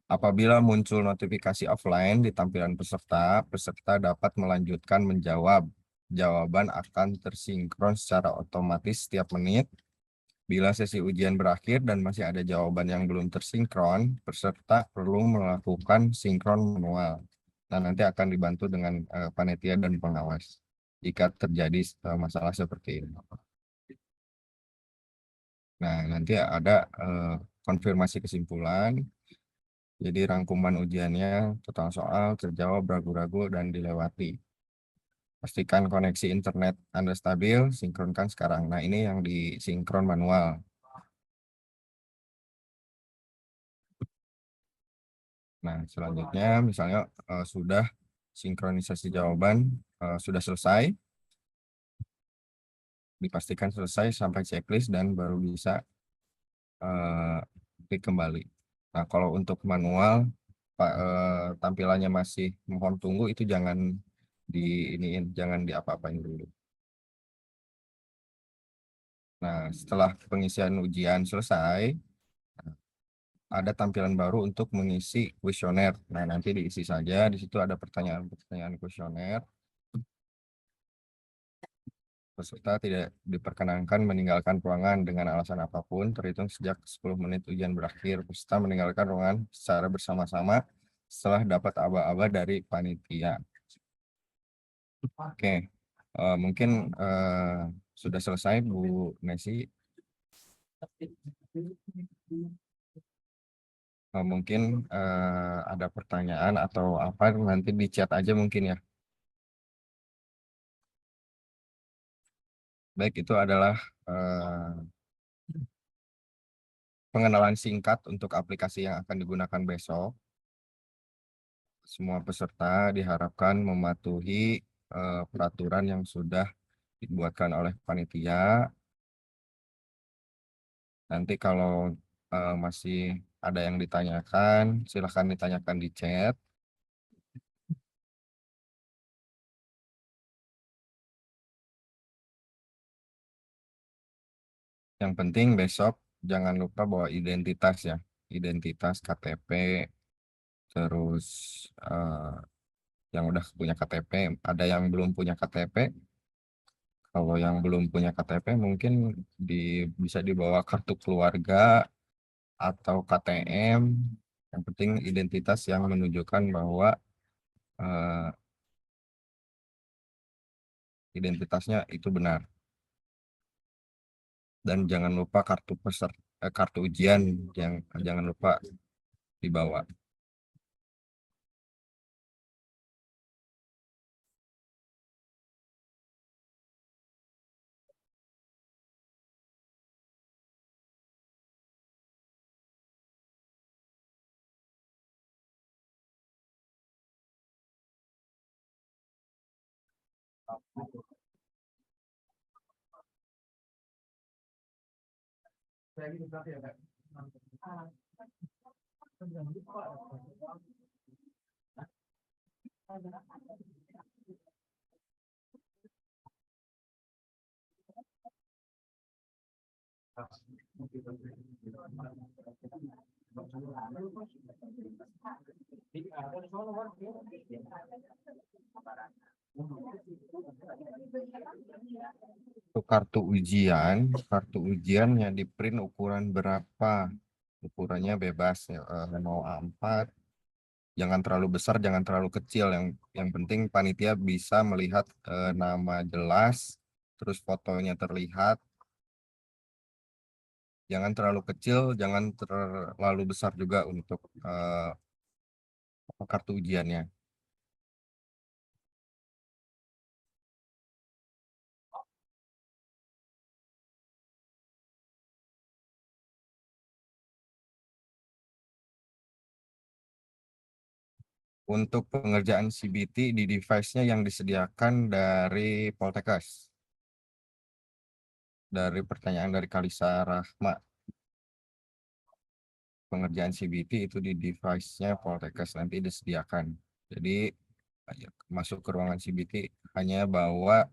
Apabila muncul notifikasi offline di tampilan peserta, peserta dapat melanjutkan menjawab. Jawaban akan tersinkron secara otomatis setiap menit. Bila sesi ujian berakhir dan masih ada jawaban yang belum tersinkron, peserta perlu melakukan sinkron manual. Nah, nanti akan dibantu dengan panitia dan pengawas jika terjadi masalah seperti ini. Nah, nanti ada konfirmasi kesimpulan. Jadi rangkuman ujiannya, total soal, terjawab, ragu-ragu, dan dilewati. Pastikan koneksi internet Anda stabil, sinkronkan sekarang. Nah, ini yang disinkron manual. Nah, selanjutnya misalnya sudah sinkronisasi jawaban, sudah selesai. Dipastikan selesai sampai checklist dan baru bisa klik kembali. Nah, kalau untuk manual, tampilannya masih mohon tunggu, itu jangan jangan diapa-apain dulu. Nah, setelah pengisian ujian selesai, ada tampilan baru untuk mengisi kuesioner. Nah, nanti diisi saja. Di situ ada pertanyaan-pertanyaan kuesioner. Peserta tidak diperkenankan meninggalkan ruangan dengan alasan apapun terhitung sejak 10 menit ujian berakhir. Peserta meninggalkan ruangan secara bersama-sama setelah dapat aba-aba dari panitia. Oke, mungkin sudah selesai Bu Messi. Mungkin ada pertanyaan atau apa nanti di chat aja mungkin ya. Baik, itu adalah pengenalan singkat untuk aplikasi yang akan digunakan besok. Semua peserta diharapkan mematuhi peraturan yang sudah dibuatkan oleh panitia. Nanti kalau masih ada yang ditanyakan, silahkan ditanyakan di chat. Yang penting besok jangan lupa bawa identitas ya, identitas KTP, terus yang udah punya KTP, ada yang belum punya KTP. Kalau yang belum punya KTP mungkin bisa dibawa kartu keluarga atau KTM. Yang penting identitas yang menunjukkan bahwa identitasnya itu benar. Dan jangan lupa kartu ujian yang jangan lupa dibawa. Untuk kartu ujian yang di print ukuran berapa? Ukurannya bebas ya, mau A4, jangan terlalu besar, jangan terlalu kecil. Yang penting panitia bisa melihat nama jelas, terus fotonya terlihat. Jangan terlalu kecil, jangan terlalu besar juga untuk kartu ujiannya. Untuk pengerjaan CBT di device-nya yang disediakan dari Poltekkes. Dari pertanyaan dari Kalisa Rahma. Pengerjaan CBT itu di device-nya Poltekkes nanti disediakan. Jadi masuk ke ruangan CBT hanya bawa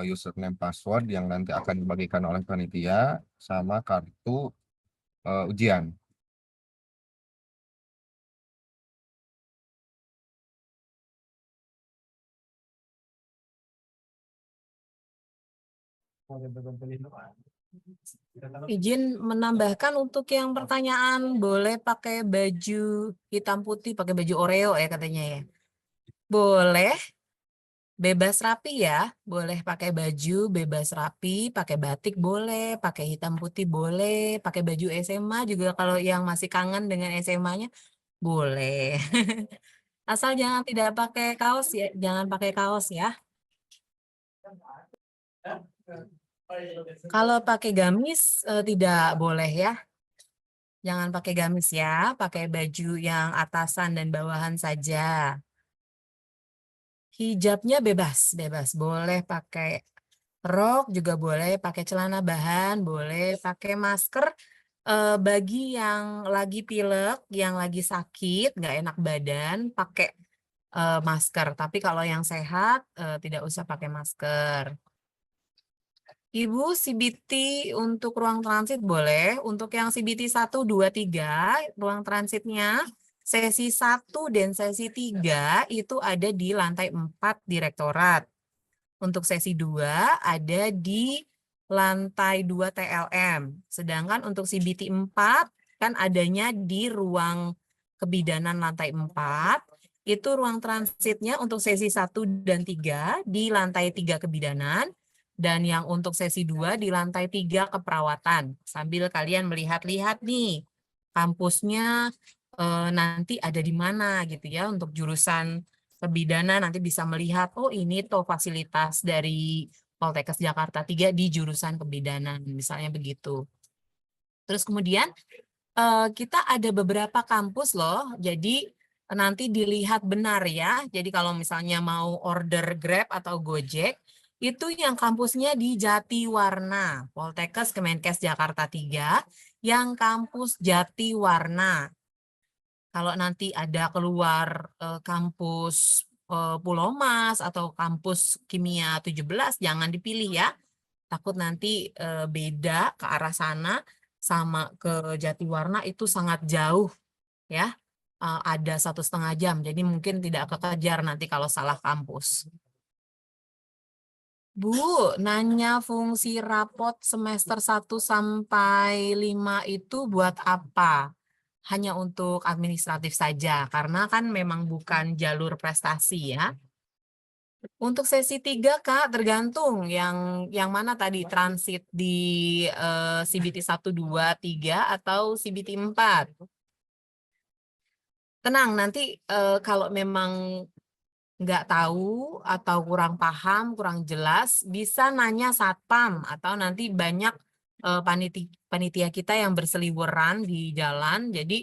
username password yang nanti akan dibagikan oleh panitia sama kartu ujian. Izin menambahkan untuk yang pertanyaan, boleh pakai baju hitam putih, pakai baju Oreo ya katanya ya. Boleh, bebas rapi ya. Boleh pakai baju, bebas rapi, pakai batik boleh, pakai hitam putih boleh, pakai baju SMA juga kalau yang masih kangen dengan SMA-nya boleh. Asal jangan tidak pakai kaos ya, jangan pakai kaos ya. Kalau pakai gamis tidak boleh ya. Jangan pakai gamis ya, pakai baju yang atasan dan bawahan saja. Hijabnya bebas, bebas. Boleh pakai rok juga boleh, pakai celana bahan, boleh pakai masker. Bagi yang lagi pilek, yang lagi sakit, nggak enak badan, pakai masker. Tapi kalau yang sehat, tidak usah pakai masker. Ibu, CBT untuk ruang transit boleh. Untuk yang CBT 1, 2, 3, ruang transitnya, sesi 1 dan sesi 3 itu ada di lantai 4 direktorat. Untuk sesi 2 ada di lantai 2 TLM. Sedangkan untuk CBT 4 kan adanya di ruang kebidanan lantai 4. Itu ruang transitnya untuk sesi 1 dan 3 di lantai 3 kebidanan. Dan yang untuk sesi 2 di lantai 3 keperawatan. Sambil kalian melihat-lihat nih kampusnya nanti ada di mana gitu ya. Untuk jurusan pebidana nanti bisa melihat, oh ini tuh fasilitas dari Poltekkes Jakarta 3 di jurusan kebidanan, misalnya begitu. Terus kemudian kita ada beberapa kampus loh, jadi nanti dilihat benar ya. Jadi kalau misalnya mau order Grab atau Gojek, itu yang kampusnya di Jatiwarna, Poltekkes Kemenkes Jakarta 3, yang kampus Jatiwarna. Kalau nanti ada keluar kampus Pulau Mas atau kampus Kimia 17, jangan dipilih ya. Takut nanti beda ke arah sana sama ke Jatiwarna itu sangat jauh ya. Ada 1,5 jam, jadi mungkin tidak kekejar nanti kalau salah kampus. Bu, nanya fungsi rapot semester 1 sampai 5 itu buat apa? Hanya untuk administratif saja, karena kan memang bukan jalur prestasi ya. Untuk sesi 3, Kak, tergantung yang mana tadi, transit di CBT 1, 2, 3 atau CBT 4. Tenang, nanti kalau memang nggak tahu atau kurang paham, kurang jelas, bisa nanya satpam atau nanti banyak panitia kita yang berseliweran di jalan, jadi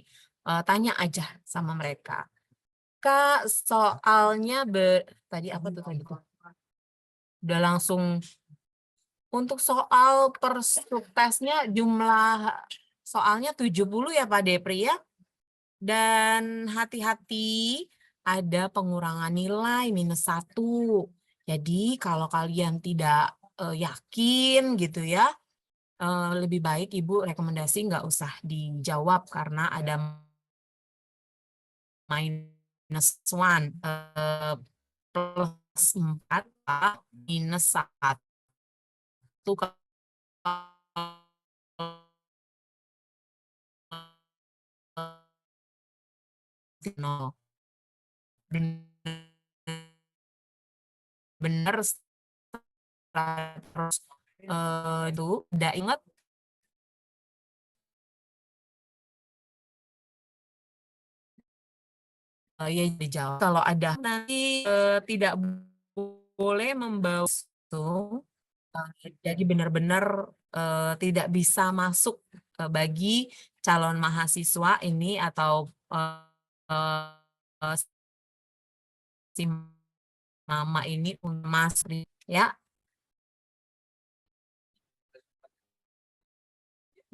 tanya aja sama mereka. Kak, soalnya tadi apa tuh tadi? Udah langsung untuk soal persubtesnya jumlah soalnya 70 ya Pak Depri ya. Dan hati-hati ada pengurangan nilai -1. Jadi kalau kalian tidak yakin gitu ya, lebih baik Ibu rekomendasi nggak usah dijawab karena ada -1 plus 4 -1 nol. Bener terus itu udah ingat ya dijawab kalau ada nanti tidak boleh membawa itu jadi benar-benar tidak bisa masuk bagi calon mahasiswa ini atau si mama ini Mas ya.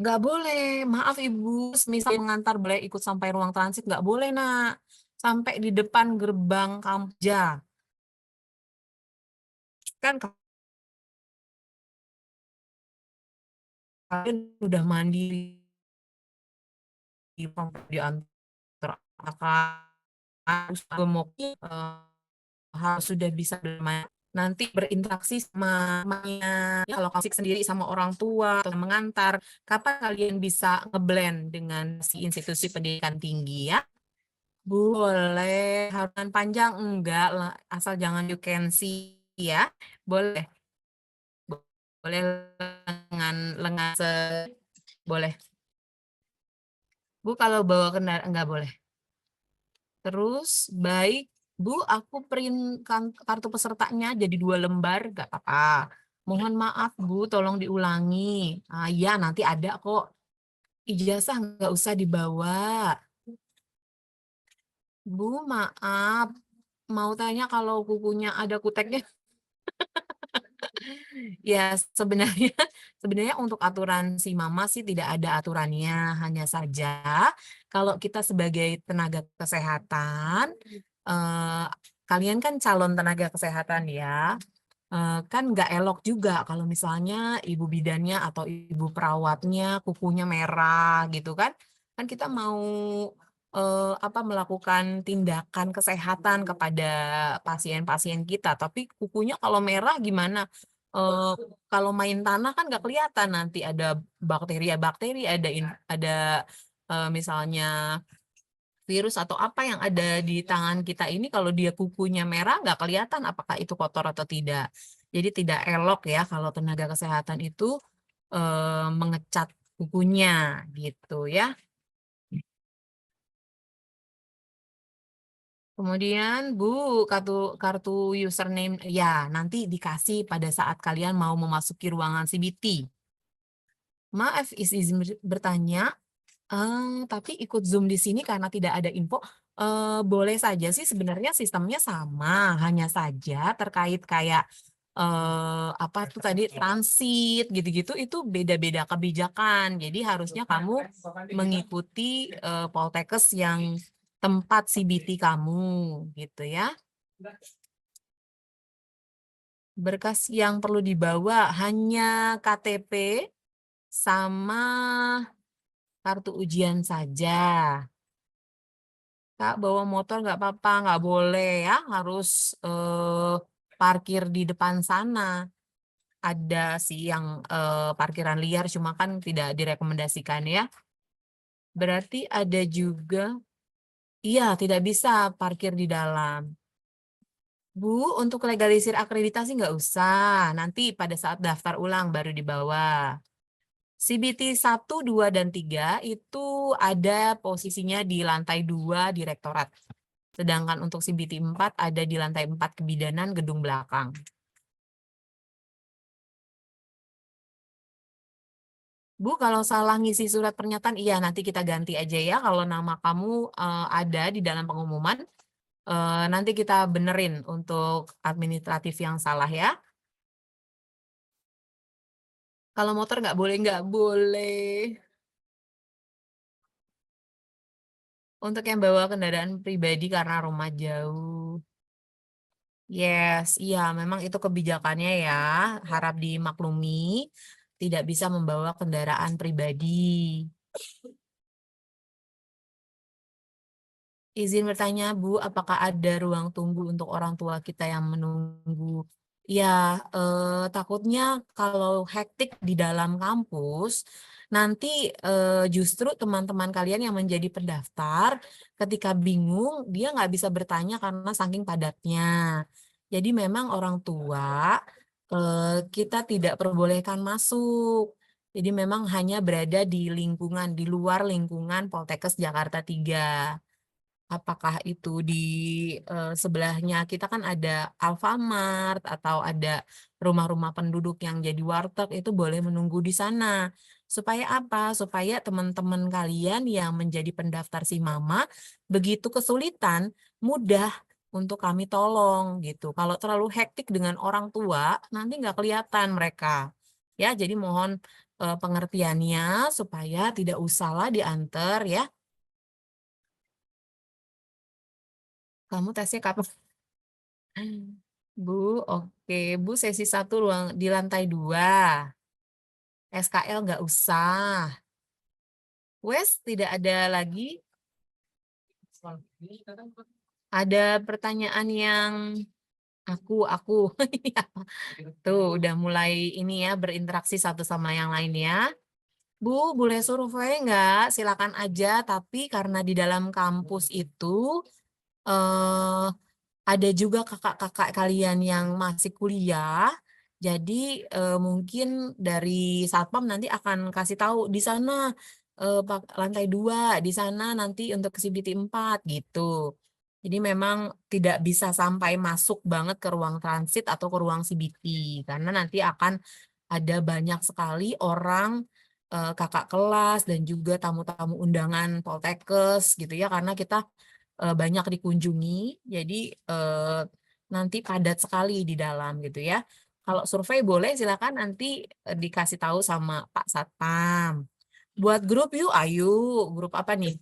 Nggak boleh, maaf Ibu, misal mengantar boleh ikut sampai ruang transit, nggak boleh nak, sampai di depan gerbang kampus aja. Kan kalian udah mandiri, diantar harus harus sudah bisa bermain. Nanti berinteraksi sama mamanya, ya, kalau kasih sendiri sama orang tua atau mengantar, kapan kalian bisa ngeblend dengan si institusi pendidikan tinggi ya? Boleh, harunan panjang enggak lah, asal jangan you can see ya. Boleh. Boleh lengan boleh. Bu kalau bawa kendaraan enggak boleh. Terus baik Bu, aku print kartu pesertanya jadi 2 lembar, nggak apa-apa. Mohon maaf Bu, tolong diulangi. Ya nanti ada kok. Ijazah nggak usah dibawa. Bu, maaf. Mau tanya kalau kukunya ada kuteknya. Ya sebenarnya untuk aturan si mama sih tidak ada aturannya, hanya saja kalau kita sebagai tenaga kesehatan kalian kan calon tenaga kesehatan ya, kan nggak elok juga kalau misalnya ibu bidannya atau ibu perawatnya kukunya merah gitu kan kita mau melakukan tindakan kesehatan kepada pasien-pasien kita, tapi kukunya kalau merah gimana? Kalau main tanah kan nggak kelihatan nanti ada bakteri, ada misalnya virus atau apa yang ada di tangan kita ini, kalau dia kukunya merah nggak kelihatan apakah itu kotor atau tidak. Jadi tidak elok ya kalau tenaga kesehatan itu mengecat bukunya gitu ya. Kemudian Bu, kartu username ya nanti dikasih pada saat kalian mau memasuki ruangan CBT. Maaf, izin bertanya, tapi ikut Zoom di sini karena tidak ada info. Boleh saja sih sebenarnya sistemnya sama, hanya saja terkait kayak apa tuh tadi transit gitu-gitu itu beda-beda kebijakan. Jadi harusnya kamu mengikuti Poltekkes yang tempat CBT kamu gitu ya. Berkas yang perlu dibawa hanya KTP sama kartu ujian saja. Kak, bawa motor nggak apa-apa, nggak boleh ya, harus parkir di depan sana. Ada sih yang parkiran liar, cuma kan tidak direkomendasikan ya. Berarti ada juga, iya tidak bisa parkir di dalam. Bu, untuk legalisir akreditasi nggak usah, nanti pada saat daftar ulang baru dibawa. CBT 1, 2, dan 3 itu ada posisinya di lantai 2 direktorat. Sedangkan untuk CBT 4 ada di lantai 4 kebidanan gedung belakang. Bu, kalau salah ngisi surat pernyataan, iya nanti kita ganti aja ya. Kalau nama kamu ada di dalam pengumuman, nanti kita benerin untuk administratif yang salah ya. Kalau motor nggak boleh, nggak boleh. Untuk yang bawa kendaraan pribadi karena rumah jauh. Yes, iya memang itu kebijakannya ya. Harap dimaklumi, tidak bisa membawa kendaraan pribadi. Izin bertanya, Bu, apakah ada ruang tunggu untuk orang tua kita yang menunggu? Ya, takutnya kalau hektik di dalam kampus, nanti justru teman-teman kalian yang menjadi pendaftar, ketika bingung, dia nggak bisa bertanya karena saking padatnya. Jadi memang orang tua kita tidak perbolehkan masuk. Jadi memang hanya berada di lingkungan, di luar lingkungan Poltekkes Jakarta 3. Apakah itu di sebelahnya kita kan ada Alfamart atau ada rumah-rumah penduduk yang jadi warteg, itu boleh menunggu di sana. Supaya apa? Supaya teman-teman kalian yang menjadi pendaftar si Mama begitu kesulitan, mudah untuk kami tolong gitu. Kalau terlalu hektik dengan orang tua, nanti nggak kelihatan mereka. Ya, jadi mohon pengertiannya supaya tidak usahlah diantar ya. Kamu tesnya kapan? Bu, oke. Bu, sesi 1 ruang di lantai 2. SKL nggak usah. Wes, tidak ada lagi. Ada pertanyaan yang aku. Ini apa? Tuh, udah mulai ini ya, berinteraksi satu sama yang lain ya. Bu, boleh survei nggak? Silakan aja, tapi karena di dalam kampus itu eh, ada juga kakak-kakak kalian yang masih kuliah, jadi mungkin dari Satpam nanti akan kasih tahu di sana lantai 2, di sana nanti untuk CBT 4 gitu. Jadi memang tidak bisa sampai masuk banget ke ruang transit atau ke ruang CBT, karena nanti akan ada banyak sekali orang kakak kelas dan juga tamu-tamu undangan Poltekkes gitu ya, karena kita banyak dikunjungi, jadi nanti padat sekali di dalam gitu ya. Kalau survei boleh silakan nanti dikasih tahu sama Pak Satpam. Buat grup yuk, ayo. Grup apa nih?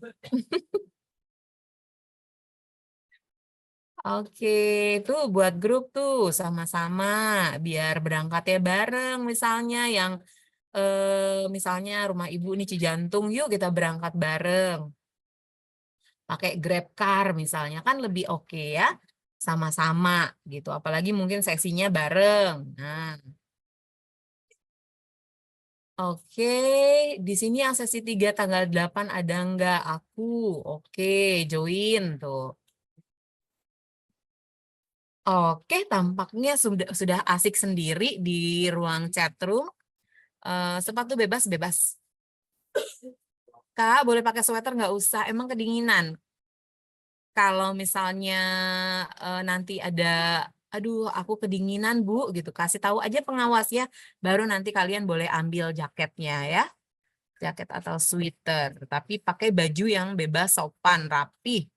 Oke, itu buat grup tuh sama-sama biar berangkatnya bareng misalnya yang misalnya rumah ibu ini Cijantung, yuk kita berangkat bareng. Pakai Grab Car misalnya kan lebih oke ya, sama-sama gitu, apalagi mungkin seksinya bareng. Nah, oke, di sini yang sesi 3 tanggal 8 ada nggak? Aku, oke, join tuh. Oke, tampaknya sudah asik sendiri di ruang chat room. Sepatu bebas. Kak, boleh pakai sweater nggak usah, emang kedinginan. Kalau misalnya nanti ada, aduh aku kedinginan Bu, gitu, kasih tahu aja pengawas ya, baru nanti kalian boleh ambil jaketnya ya, jaket atau sweater, tapi pakai baju yang bebas, sopan, rapi.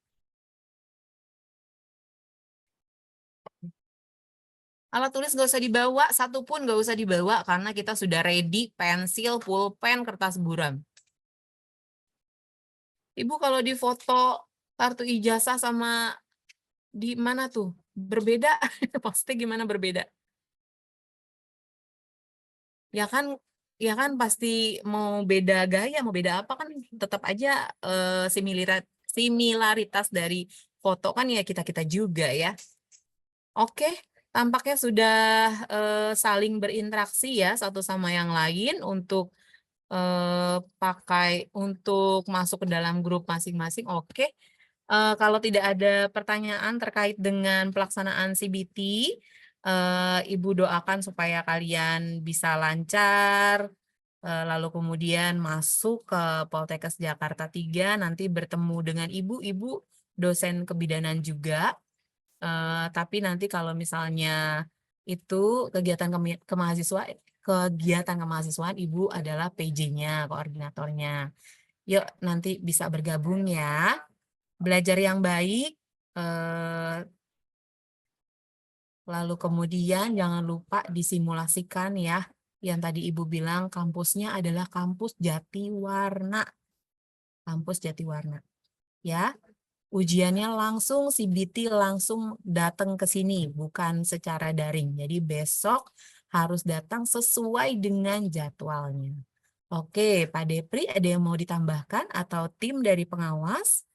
Alat tulis nggak usah dibawa, satu pun nggak usah dibawa, karena kita sudah ready pensil, pulpen, kertas buram. Ibu kalau di foto kartu ijazah sama di mana tuh? Berbeda? Pasti gimana berbeda? Ya kan pasti mau beda gaya, mau beda apa kan tetap aja similaritas dari foto kan ya kita-kita juga ya. Oke, tampaknya sudah saling berinteraksi ya satu sama yang lain untuk untuk masuk ke dalam grup masing-masing. Oke. Kalau tidak ada pertanyaan terkait dengan pelaksanaan CBT, Ibu doakan supaya kalian bisa lancar, lalu kemudian masuk ke Poltekkes Jakarta 3, nanti bertemu dengan ibu dosen kebidanan juga. Tapi nanti kalau misalnya itu kegiatan kemahasiswaan Ibu adalah PJ-nya, koordinatornya. Yuk nanti bisa bergabung ya. Belajar yang baik, lalu kemudian jangan lupa disimulasikan ya. Yang tadi Ibu bilang kampusnya adalah kampus Jatiwarna. Kampus Jatiwarna. Ya, ujiannya langsung, CBT langsung datang ke sini, bukan secara daring. Jadi besok harus datang sesuai dengan jadwalnya. Oke, Pak Depri ada yang mau ditambahkan atau tim dari pengawas?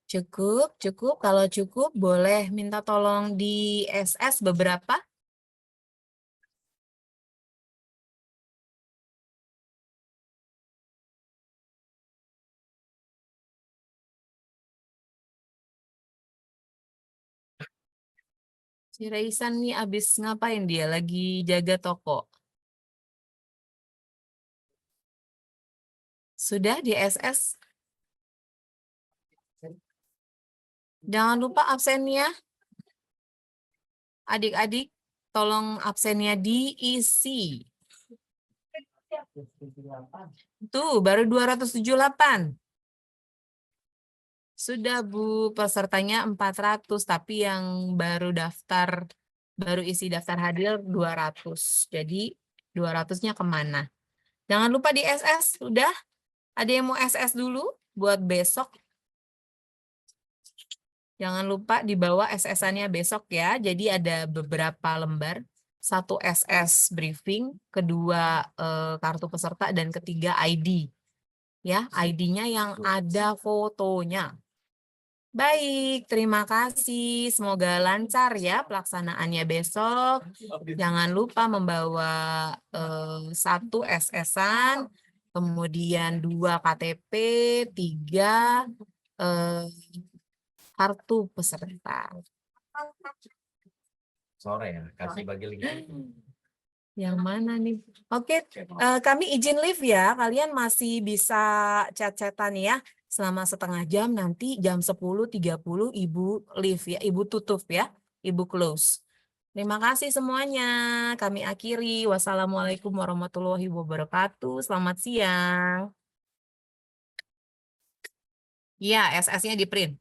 Cukup. Kalau cukup, boleh minta tolong di SS beberapa. Si Raisan nih abis ngapain dia? Lagi jaga toko. Sudah di SS? Jangan lupa absennya. Adik-adik, tolong absennya diisi. Tuh, baru 278. Sudah Bu, pesertanya 400, tapi yang baru isi daftar hadir 200. Jadi 200-nya kemana? Jangan lupa di SS, udah? Ada yang mau SS dulu buat besok? Jangan lupa dibawa SS-annya besok ya. Jadi ada beberapa lembar. 1 SS briefing, kedua kartu peserta, dan ketiga ID. Ya, ID-nya yang ada fotonya. Baik, terima kasih. Semoga lancar ya pelaksanaannya besok. Jangan lupa membawa 1 SS-an, kemudian 2 KTP, 3 kartu peserta. Sore ya, kasih bagi link. Yang mana nih? Oke, kami izin live ya. Kalian masih bisa chat-chatan ya. Selama setengah jam, nanti jam 10.30 Ibu live ya. Ibu tutup ya. Ibu close. Terima kasih semuanya. Kami akhiri. Wassalamualaikum warahmatullahi wabarakatuh. Selamat siang. Ya, SS-nya di print.